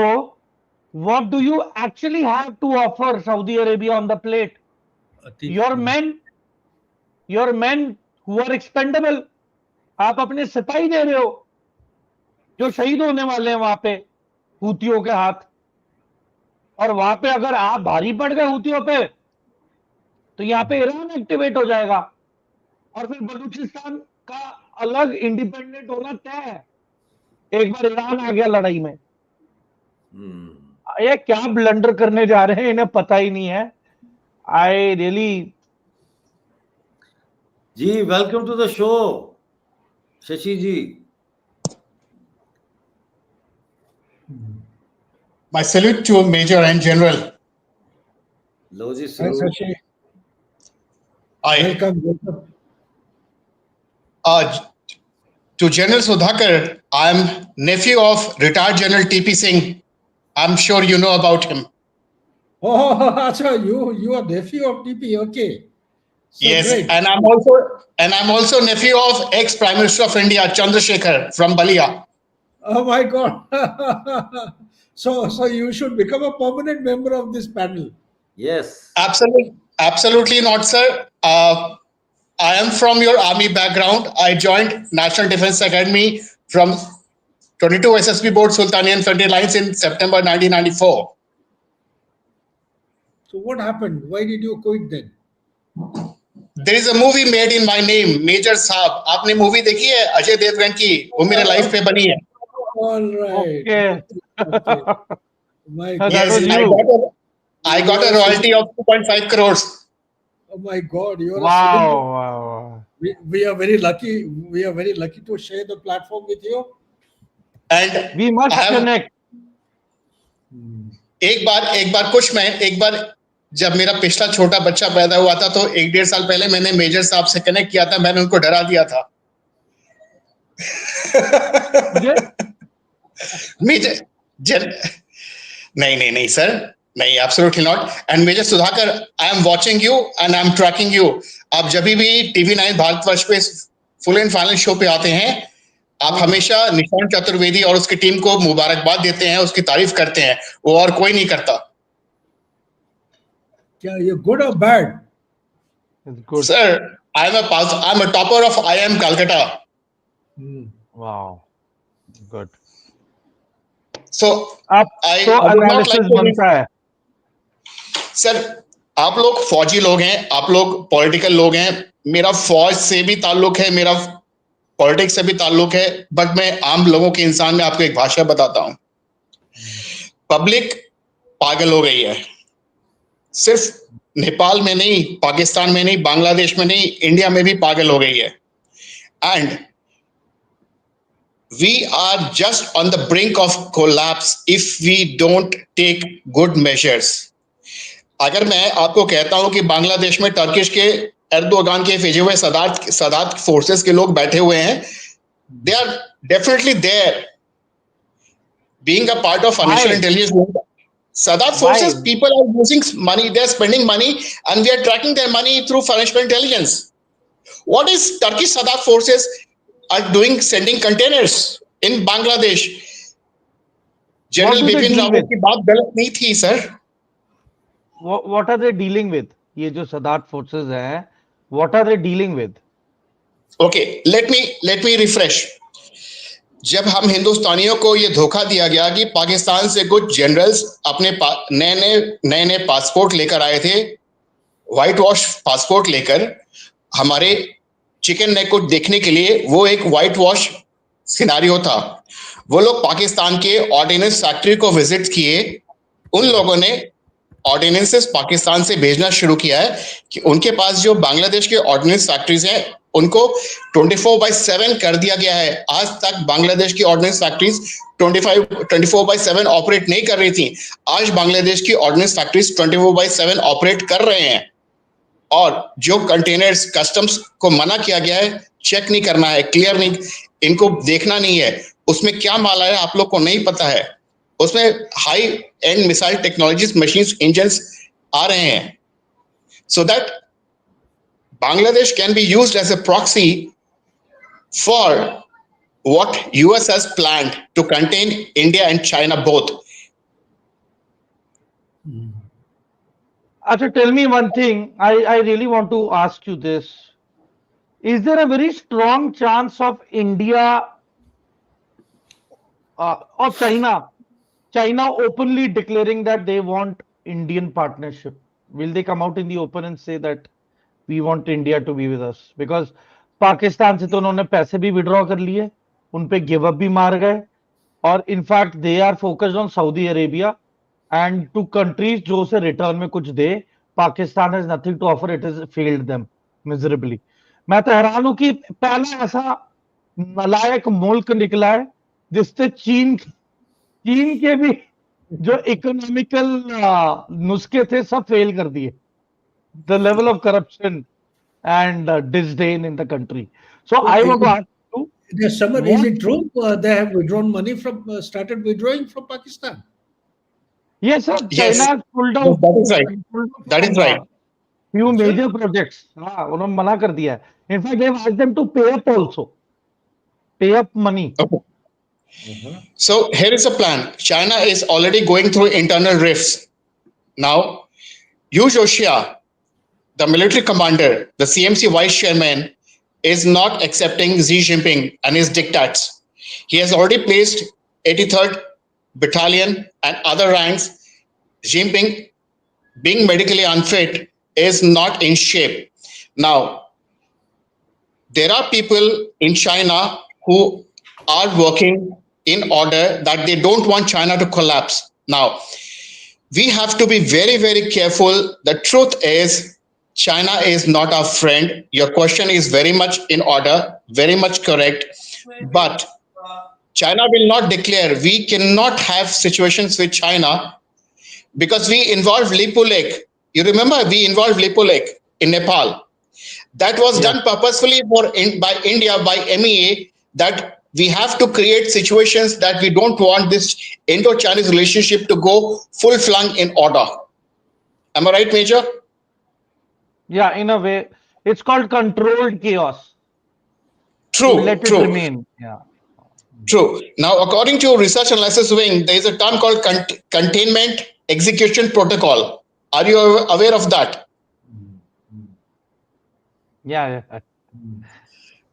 what do you actually have to offer Saudi Arabia on the plate? Your men who are expendable. आप अपने सिपाही दे रहे हो जो शहीद होने वाले हैं वहां पे हूतियों के हाथ, और वहां पे अगर आप भारी पड़ गए हूतियों पे तो यहाँ पे ईरान एक्टिवेट हो जाएगा, और फिर बलूचिस्तान का अलग इंडिपेंडेंट होना तय है एक बार ईरान आ गया लड़ाई में। ये क्या ब्लंडर करने जा रहे हैं, इन्हें पता ही नहीं है। आई रियली जी, welcome to the show Shashi ji. My salute to Major and General. लो जी, hi Shashi, I welcome. uh, to General Sudhakar, I am nephew of retired General T.P. Singh. I'm sure you know about him. Oh, acha, you are nephew of TP. Okay. So Yes, great. and I'm also nephew of ex Prime Minister of India, Chandrasekhar from Balia. Oh my God. So you should become a permanent member of this panel. Yes. Absolutely not, sir. I am from your army background. I joined National Defense Academy from 22 SSB Board Sultania Infantry Lines in September 1994. So what happened? Why did you quit then? There is a movie made in my name, Major Saab. आपने मूवी देखी है अजय देवगन की? वो मेरे लाइफ पे बनी है. All right. Okay. Okay. My That Yes, was you. I got a royalty of 2.5 crores. Oh my God, you are a Wow. civil. Wow. We are very lucky. We are very lucky to share the platform with you. And We must I have connect. एक बार जब मेरा पिछला छोटा बच्चा पैदा हुआ था तो 1-1.5 साल पहले मैंने मेजर साहब से कनेक्ट किया था. मैंने उनको डरा दिया था. मेजर नहीं सर, नहीं, absolutely not. And major Sudhakar, I am watching you and I am tracking you. आप जब भी TV9 भारतवर्ष पे फुल एंड फाइनल शो पे आते हैं, आप हमेशा निशांत चतुर्वेदी और उसकी टीम को मुबारकबाद देते हैं, उसकी तारीफ करते हैं. वो और कोई नहीं करता. क्या ये good or bad? It's good. Sir, I'm a topper of IIM Calcutta. Wow. Good. So आप तो I would not analysis like to बनता है. सर, आप लोग फौजी लोग हैं, आप लोग पॉलिटिकल लोग हैं. मेरा फौज से भी ताल्लुक है, मेरा पॉलिटिक्स से भी ताल्लुक है, बट मैं आम लोगों के इंसान में आपको एक भाषा बताता हूं. पब्लिक पागल हो गई है. सिर्फ नेपाल में नहीं, पाकिस्तान में नहीं, बांग्लादेश में नहीं, इंडिया में भी पागल हो गई है. And we are just on the brink of collapse if we don't take good measures. अगर मैं आपको कहता हूं कि बांग्लादेश में टर्किश के एर्दोगान के भेजे हुए सदात फोर्सेस के लोग बैठे हुए हैं, they are definitely there being a part of financial intelligence. Sadat forces, people are using money, they are spending money, and we are tracking their money through financial intelligence. What is Turkish Sadat forces are doing, sending containers in Bangladesh? General Bipin Rawat की बात गलत नहीं थी, sir. What are they dealing with? ये जो सदात फोर्सेस हैं, what are they dealing with? Okay, let me refresh. जब हम हिंदुस्तानियों को ये धोखा दिया गया कि पाकिस्तान से कुछ जनरल्स अपने नए पासपोर्ट लेकर आए थे, व्हाइट वॉश पासपोर्ट लेकर, हमारे चिकन नेक को देखने के लिए, वो एक व्हाइट वॉश सिनारियो था. वो लोग पाकिस्तान के ऑर्डिनेंस फैक्ट्री को विजिट किए. उन लोगों ने ऑर्डिनेंसेस पाकिस्तान से भेजना शुरू किया है कि उनके पास जो बांग्लादेश के ऑर्डिनेंस फैक्ट्रीज हैं उनको 24/7 कर दिया गया है. आज तक बांग्लादेश की ऑर्डिनेंस फैक्ट्रीज 24/7 ऑपरेट नहीं कर रही थी. आज बांग्लादेश की ऑर्डिनेंस फैक्ट्रीज 24/7 ऑपरेट कर रहे हैं. और जो कंटेनर्स कस्टम्स को मना किया गया है, चेक नहीं करना है, क्लियर नहीं, इनको देखना नहीं है, उसमें क्या माल है आप लोग को नहीं पता है. उसमें high end missile technologies, machines, engines आ रहे हैं. So that Bangladesh can be used as a proxy for what US has planned to contain India and China both. Acha, tell me one thing. I really want to ask you this. Is there a very strong chance of India or China openly declaring that they want Indian partnership? Will they come out in the open and say that we want India to be with us? Because Pakistan से तो उन्होंने पैसे भी विड्रॉ कर लिए, उन पे गिव अप भी मार गए, और in fact they are focused on Saudi Arabia and two countries जो उसे रिटर्न में कुछ दे. Pakistan has nothing to offer, it has failed them miserably. मैं तो हैरान हूं कि पहला ऐसा नालायक मुल्क निकला है जिससे चीन के भी जो इकोनॉमिकल नुस्खे थे सब फेल कर दिए. The level of corruption and disdain in the country. So I want to ask you, Summer, is it true they have withdrawn money from, started withdrawing from Pakistan? Yes, sir. Yes. China has pulled out. That is right. That is right. Few Sir? major projects. हाँ, उन्होंने मना कर दिया है. In fact, they've asked them to pay up also. Pay up money. Okay. So here is a plan. China is already going through internal rifts. Now, Yu Joshua, the military commander, the CMC vice chairman, is not accepting Xi Jinping and his diktats. He has already placed 83rd Battalion and other ranks. Jinping, being medically unfit, is not in shape. Now, there are people in China who are working in order that they don't want China to collapse. Now, we have to be very, very careful. The truth is, China is not our friend. Your question is very much in order, very much correct. But China will not declare. We cannot have situations with China because we involved Lipu Lake. You remember we involved Lipu Lake in Nepal. That was done purposefully by India, by MEA, that we have to create situations that we don't want this Indo-Chinese relationship to go full-flung in order. Am I right, Major? Yeah, in a way, it's called controlled chaos. True, Let it true. remain. Yeah. True. Now, according to Research Analysis Wing, there is a term called Containment Execution Protocol. Are you aware of that? Yeah.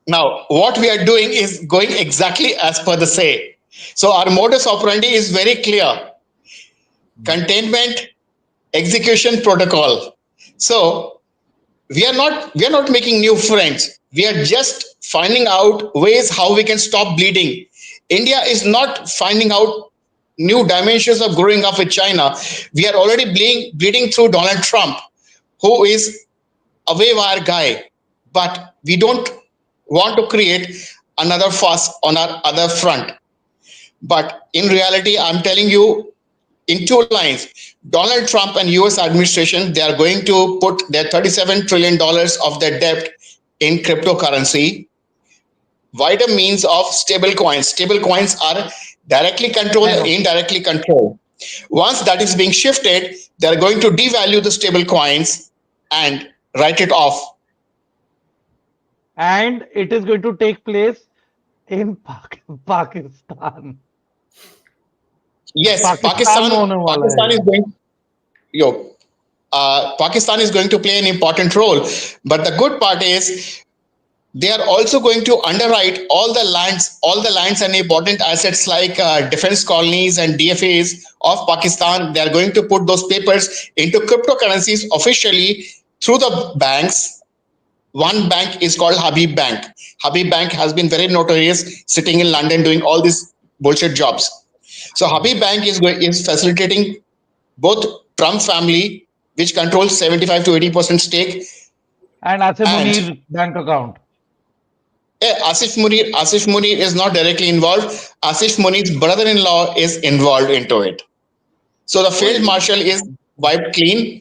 Now, what we are doing is going exactly as per the say. So our modus operandi is very clear. Containment Execution Protocol. So we are not making new friends. We are just finding out ways how we can stop bleeding. India is not finding out new dimensions of growing up with China. We are already bleeding through Donald Trump, who is a way wire guy. But we don't want to create another fuss on our other front. But in reality, I'm telling you in two lines, Donald Trump and US administration, they are going to put their $37 trillion of their debt in cryptocurrency. Wider means of stable coins. Stable coins are directly controlled and indirectly controlled. Once that is being shifted, they are going to devalue the stable coins and write it off. And it is going to take place in Pakistan. Yes, Pakistan Pakistan is going to play an important role. But the good part is they are also going to underwrite all the lands and important assets like defense colonies and DFAs of Pakistan. They are going to put those papers into cryptocurrencies officially through the banks. One bank is called Habib Bank. Habib Bank has been very notorious, sitting in London doing all these bullshit jobs. So Habib Bank is facilitating both Trump family, which controls 75 to 80% stake, and Asif Munir bank account. Asif Munir is not directly involved. Asif Munir's brother-in-law is involved into it. So the field marshal is wiped clean.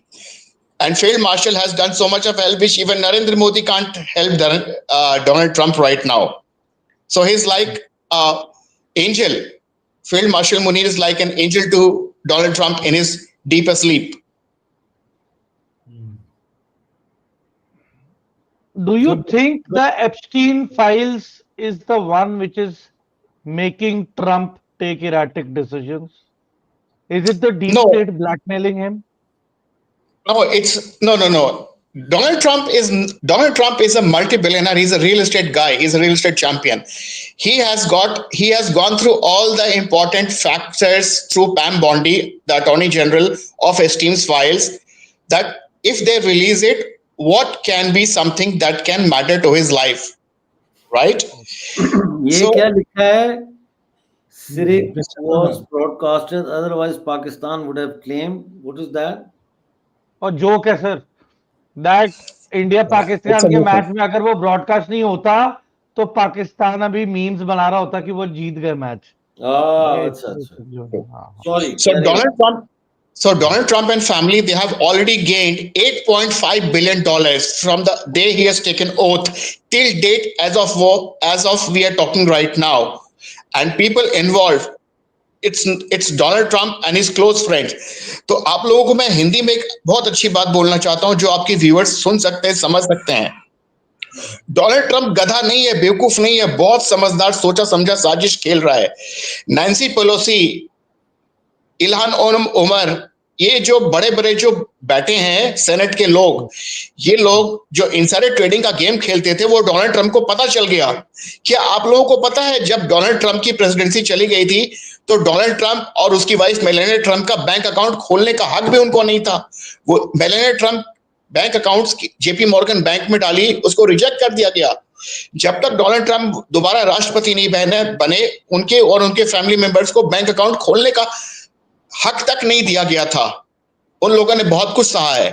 And Field Marshal has done so much of help, which even Narendra Modi can't help Donald Trump right now. So he's like an angel. Field Marshal Munir is like an angel to Donald Trump in his deepest sleep. Do you think the Epstein files is the one which is making Trump take erratic decisions? Is it the deep state blackmailing him? No, no. Donald Trump is a multi-billionaire. He's a real estate guy. He's a real estate champion. He has gone through all the important factors through Pam Bondi, the Attorney General of Epstein's files, that if they release it, what can be something that can matter to his life, right? ये क्या लिखा है? Syric was broadcasted, otherwise Pakistan would have claimed. What is that? और जोक है सर, दैट इंडिया पाकिस्तान के मैच में अगर वो ब्रॉडकास्ट नहीं होता तो पाकिस्तान अभी मीम्स बना रहा होता कि वो जीत गए मैच. अच्छा. Sorry. So So Donald Trump and family, they have already gained $8.5 billion from the day he has taken oath till date as of we are talking right now. And people involved, it's Donald Trump and his close friends. तो आप लोगों को मैं हिंदी में एक बहुत अच्छी बात बोलना चाहता हूं जो आपके व्यूअर्स सुन सकते हैं, समझ सकते हैं. डोनाल्ड ट्रंप गधा नहीं है, बेवकूफ नहीं है, बहुत समझदार, सोचा समझा साजिश खेल रहा है. नैन्सी पेलोसी, इल्हान ओमर, ये जो बड़े बड़े जो बैठे हैं सेनेट के लोग, ये लोग जो इनसाइडर ट्रेडिंग का गेम खेलते थे वो डोनाल्ड ट्रंप को पता चल गया. क्या आप लोगों को पता है जब डोनाल्ड ट्रंप की प्रेसिडेंसी चली गई थी तो डोनाल्ड ट्रंप और उसकी वाइफ मेलानिया ट्रंप का बैंक अकाउंट खोलने का हक भी उनको नहीं था. वो Melania Trump bank accounts JP Morgan bank में डाली, उसको रिजेक्ट कर दिया गया. जब तक डोनाल्ड ट्रंप दोबारा राष्ट्रपति नहीं बने, उनके और उनके फैमिली मेंबर्स को बैंक अकाउंट खोलने का हक तक नहीं दिया गया था. उन लोगों ने बहुत कुछ सहा है.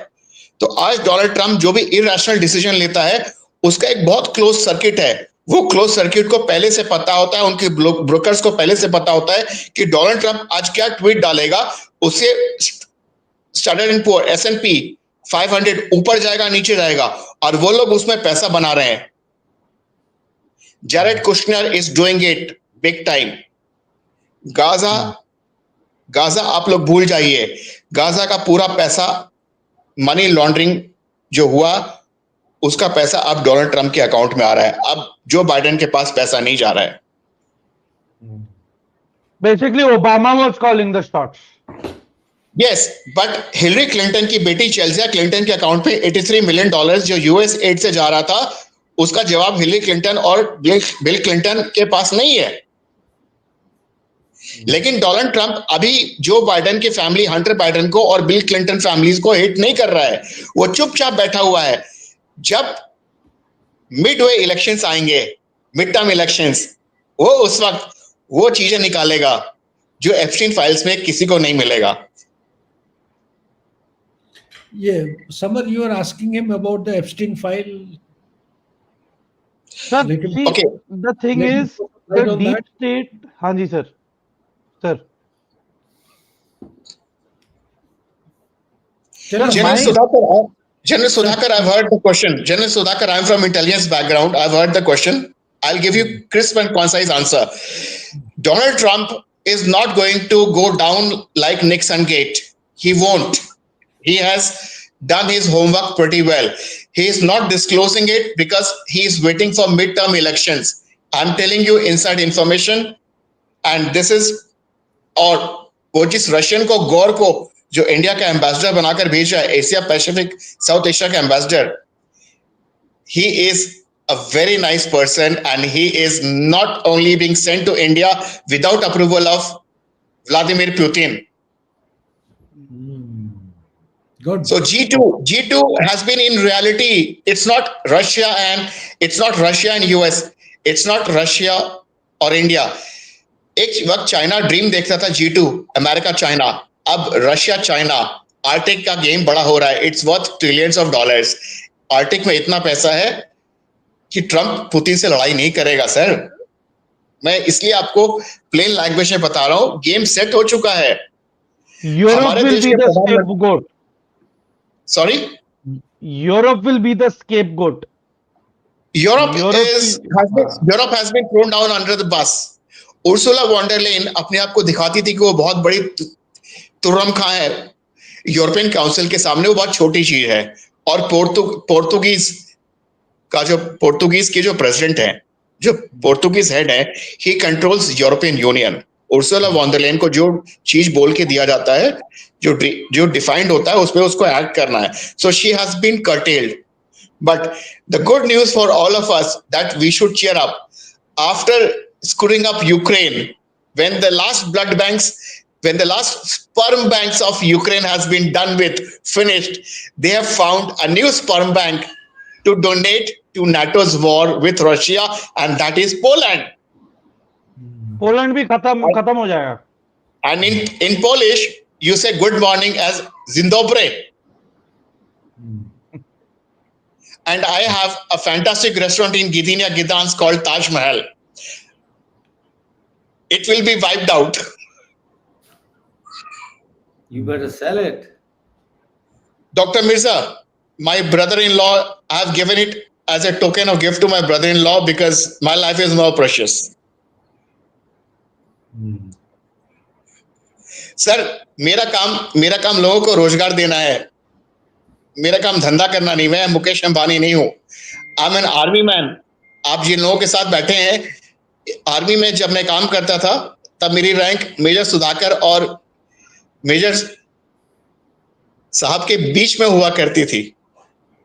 तो आज डोनाल्ड ट्रंप जो भी इरेशनल डिसीजन लेता है उसका एक बहुत क्लोज सर्किट है. वो क्लोज सर्किट को पहले से पता होता है, उनके ब्रोकर्स को पहले से पता होता है कि डोनाल्ड ट्रंप आज क्या ट्वीट डालेगा, उससे स्टैंडर्ड एंड पुअर S&P 500 ऊपर जाएगा नीचे जाएगा, और वो लोग उसमें पैसा बना रहे हैं. Jared Kushner is doing it big time. Gaza आप लोग भूल जाइए. गाजा का पूरा पैसा मनी लॉन्ड्रिंग जो हुआ उसका पैसा अब डोनाल्ड ट्रंप के अकाउंट में आ रहा है. अब जो बाइडेन के पास पैसा नहीं जा रहा है. Basically, Obama was calling the shots. Yes, but Hillary Clinton की बेटी चेल्सिया क्लिंटन के अकाउंट पे $83 मिलियन जो यूएस एड से जा रहा था, उसका जवाब हिलरी क्लिंटन और बिल क्लिंटन के पास नहीं है. लेकिन डोनाल्ड ट्रंप अभी जो बाइडेन की फैमिली, हंटर बाइडेन को और बिल क्लिंटन फैमिलीज को हिट नहीं कर रहा है. वो चुपचाप बैठा हुआ है. जब मिडवे इलेक्शंस आएंगे, मिड टर्म इलेक्शंस, वो उस वक्त वो चीजें निकालेगा जो एप्स्टीन फाइल्स में किसी को नहीं मिलेगा. Yeah, Samar, you are asking him about the Epstein file. Sir, Little- see, Okay. the thing Let me is, put the on deep that. state. हाँ जी sir, sir. Tell us. General Sudhakar, I've heard the question. General Sudhakar, I'm from intelligence background. I've heard the question. I'll give you crisp and concise answer. Donald Trump is not going to go down like Nixon Gate. He won't. He has done his homework pretty well. He is not disclosing it because he is waiting for midterm elections. I'm telling you inside information, and this is, और वो जिस रशियन को, गौर को, जो इंडिया का एम्बेसडर बनाकर भेजा है, एशिया पैसिफिक साउथ एशिया का ambassador, he is a very nice person and he is not only being sent to India without approval of Vladimir Putin. Good. So G2 has been in reality, it's not Russia and US, it's not Russia or India. एक वक्त चाइना ड्रीम देखता था G2, अमेरिका चाइना. अब रशिया चाइना, आर्टिक का गेम बड़ा हो रहा है. It's worth trillions of dollars. Arctic में इतना पैसा है कि ट्रंप पुतिन से लड़ाई नहीं करेगा सर. मैं इसलिए आपको प्लेन लैंग्वेज में बता रहा हूं, गेम सेट हो चुका है. Europe हमारे will देश be के the प्रधानमंत्री, scapegoat. Sorry, Europe will be the scapegoat. Europe Europe has been thrown down under the bus. Ursula von der Leyen अपने आप को दिखाती थी कि वो बहुत बड़ी तुर्रम खां है यूरोपियन काउंसिल के सामने. वो बहुत छोटी चीज है. और पोर्तुगीज के जो प्रेसिडेंट है, जो पोर्तुगीज हेड है, he controls European Union. Ursula von der Leyen को जो चीज बोल के दिया जाता है, जो डिफाइंड होता है, उसमें उसको एक्ट करना है. So she has been curtailed. But the good news for all of us that we should cheer up. After screwing up Ukraine, when the last sperm banks of Ukraine has been done with, finished, they have found a new sperm bank to donate to NATO's war with Russia, and that is Poland. Poland भी खत्म हो जाएगा. And in Polish, you say good morning as Dzień dobry. And I have a fantastic restaurant in Gdynia, Gdansk called Taj Mahal. It will be wiped out. You better sell it. Dr. Mirza, my brother-in-law, I have given it as a token of gift to my brother-in-law because my life is more precious. Sir मेरा काम लोगों को रोजगार देना है, मेरा काम धंधा करना नहीं। मैं मुकेश अंबानी नहीं हूं। I am an army man. आप जिन लोगों के साथ बैठे हैं, आर्मी में जब मैं काम करता था तब मेरी रैंक मेजर सुधाकर और मेजर साहब के बीच में हुआ करती थी,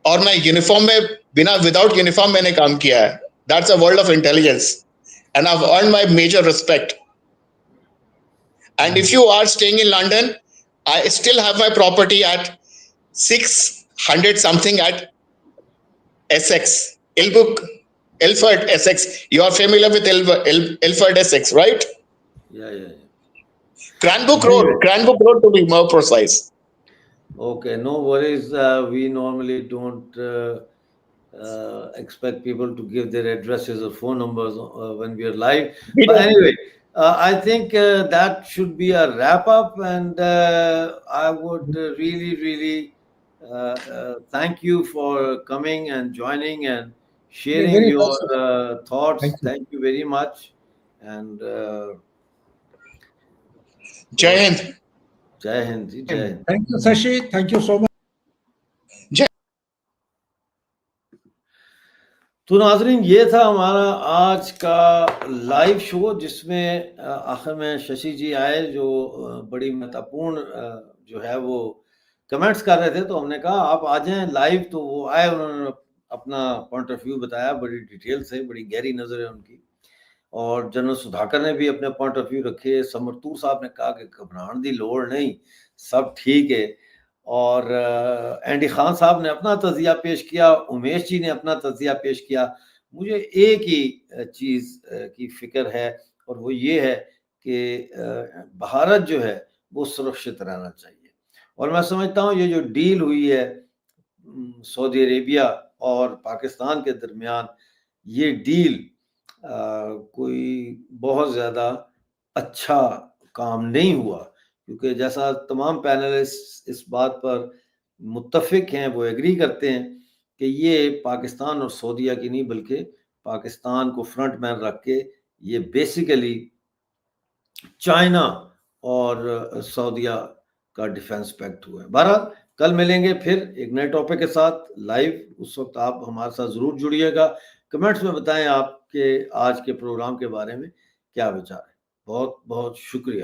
और मैं यूनिफॉर्म में बिना विदाउट यूनिफॉर्म मैंने काम किया है। That's a world of intelligence and I have earned my major respect. And if you are staying in London, I still have my property at 600 something at Essex, Ilford, Essex. You are familiar with Ilford, Essex, right? Yeah. Cranbrook Road to be more precise. Okay, no worries. We normally don't expect people to give their addresses or phone numbers when we are live. But anyway, I think that should be a wrap up, and I would really thank you for coming and joining and sharing very your nice. thoughts. Thank you. Thank you very much. And Jai Hind. Jai Hind. ji, Jai Hind. Thank you, Sashi. Thank you so much. तो नाजरीन, ये था हमारा आज का लाइव शो, जिसमें आखिर में शशि जी आए, जो बड़ी महत्वपूर्ण जो है वो कमेंट्स कर रहे थे। तो हमने कहा आप आ जाएं लाइव, तो वो आए, उन्होंने अपना पॉइंट ऑफ व्यू बताया बड़ी डिटेल से, बड़ी गहरी नज़र है उनकी। और जनरल सुधाकर ने भी अपने पॉइंट ऑफ व्यू रखे। समरतूर साहब ने कहा कि घबराने की लोड़ नहीं, सब ठीक है। और एंडी खान साहब ने अपना तजिया पेश किया, उमेश जी ने अपना तजिया पेश किया। मुझे एक ही चीज़ की फिक्र है, और वो ये है कि भारत जो है वो सुरक्षित रहना चाहिए। और मैं समझता हूँ ये जो डील हुई है सऊदी अरेबिया और पाकिस्तान के दरमियान, ये डील कोई बहुत ज़्यादा अच्छा काम नहीं हुआ, क्योंकि जैसा तमाम पैनलिस्ट इस बात पर मुत्तफिक हैं, वो एग्री करते हैं कि ये पाकिस्तान और सऊदीया की नहीं, बल्कि पाकिस्तान को फ्रंट मैन रख के ये बेसिकली चाइना और सऊदीया का डिफेंस पैक्ट हुआ है। बहरहाल कल मिलेंगे फिर एक नए टॉपिक के साथ लाइव। उस वक्त आप हमारे साथ ज़रूर जुड़िएगा। कमेंट्स में बताएं आपके आज के प्रोग्राम के बारे में क्या विचार है। बहुत बहुत शुक्रिया।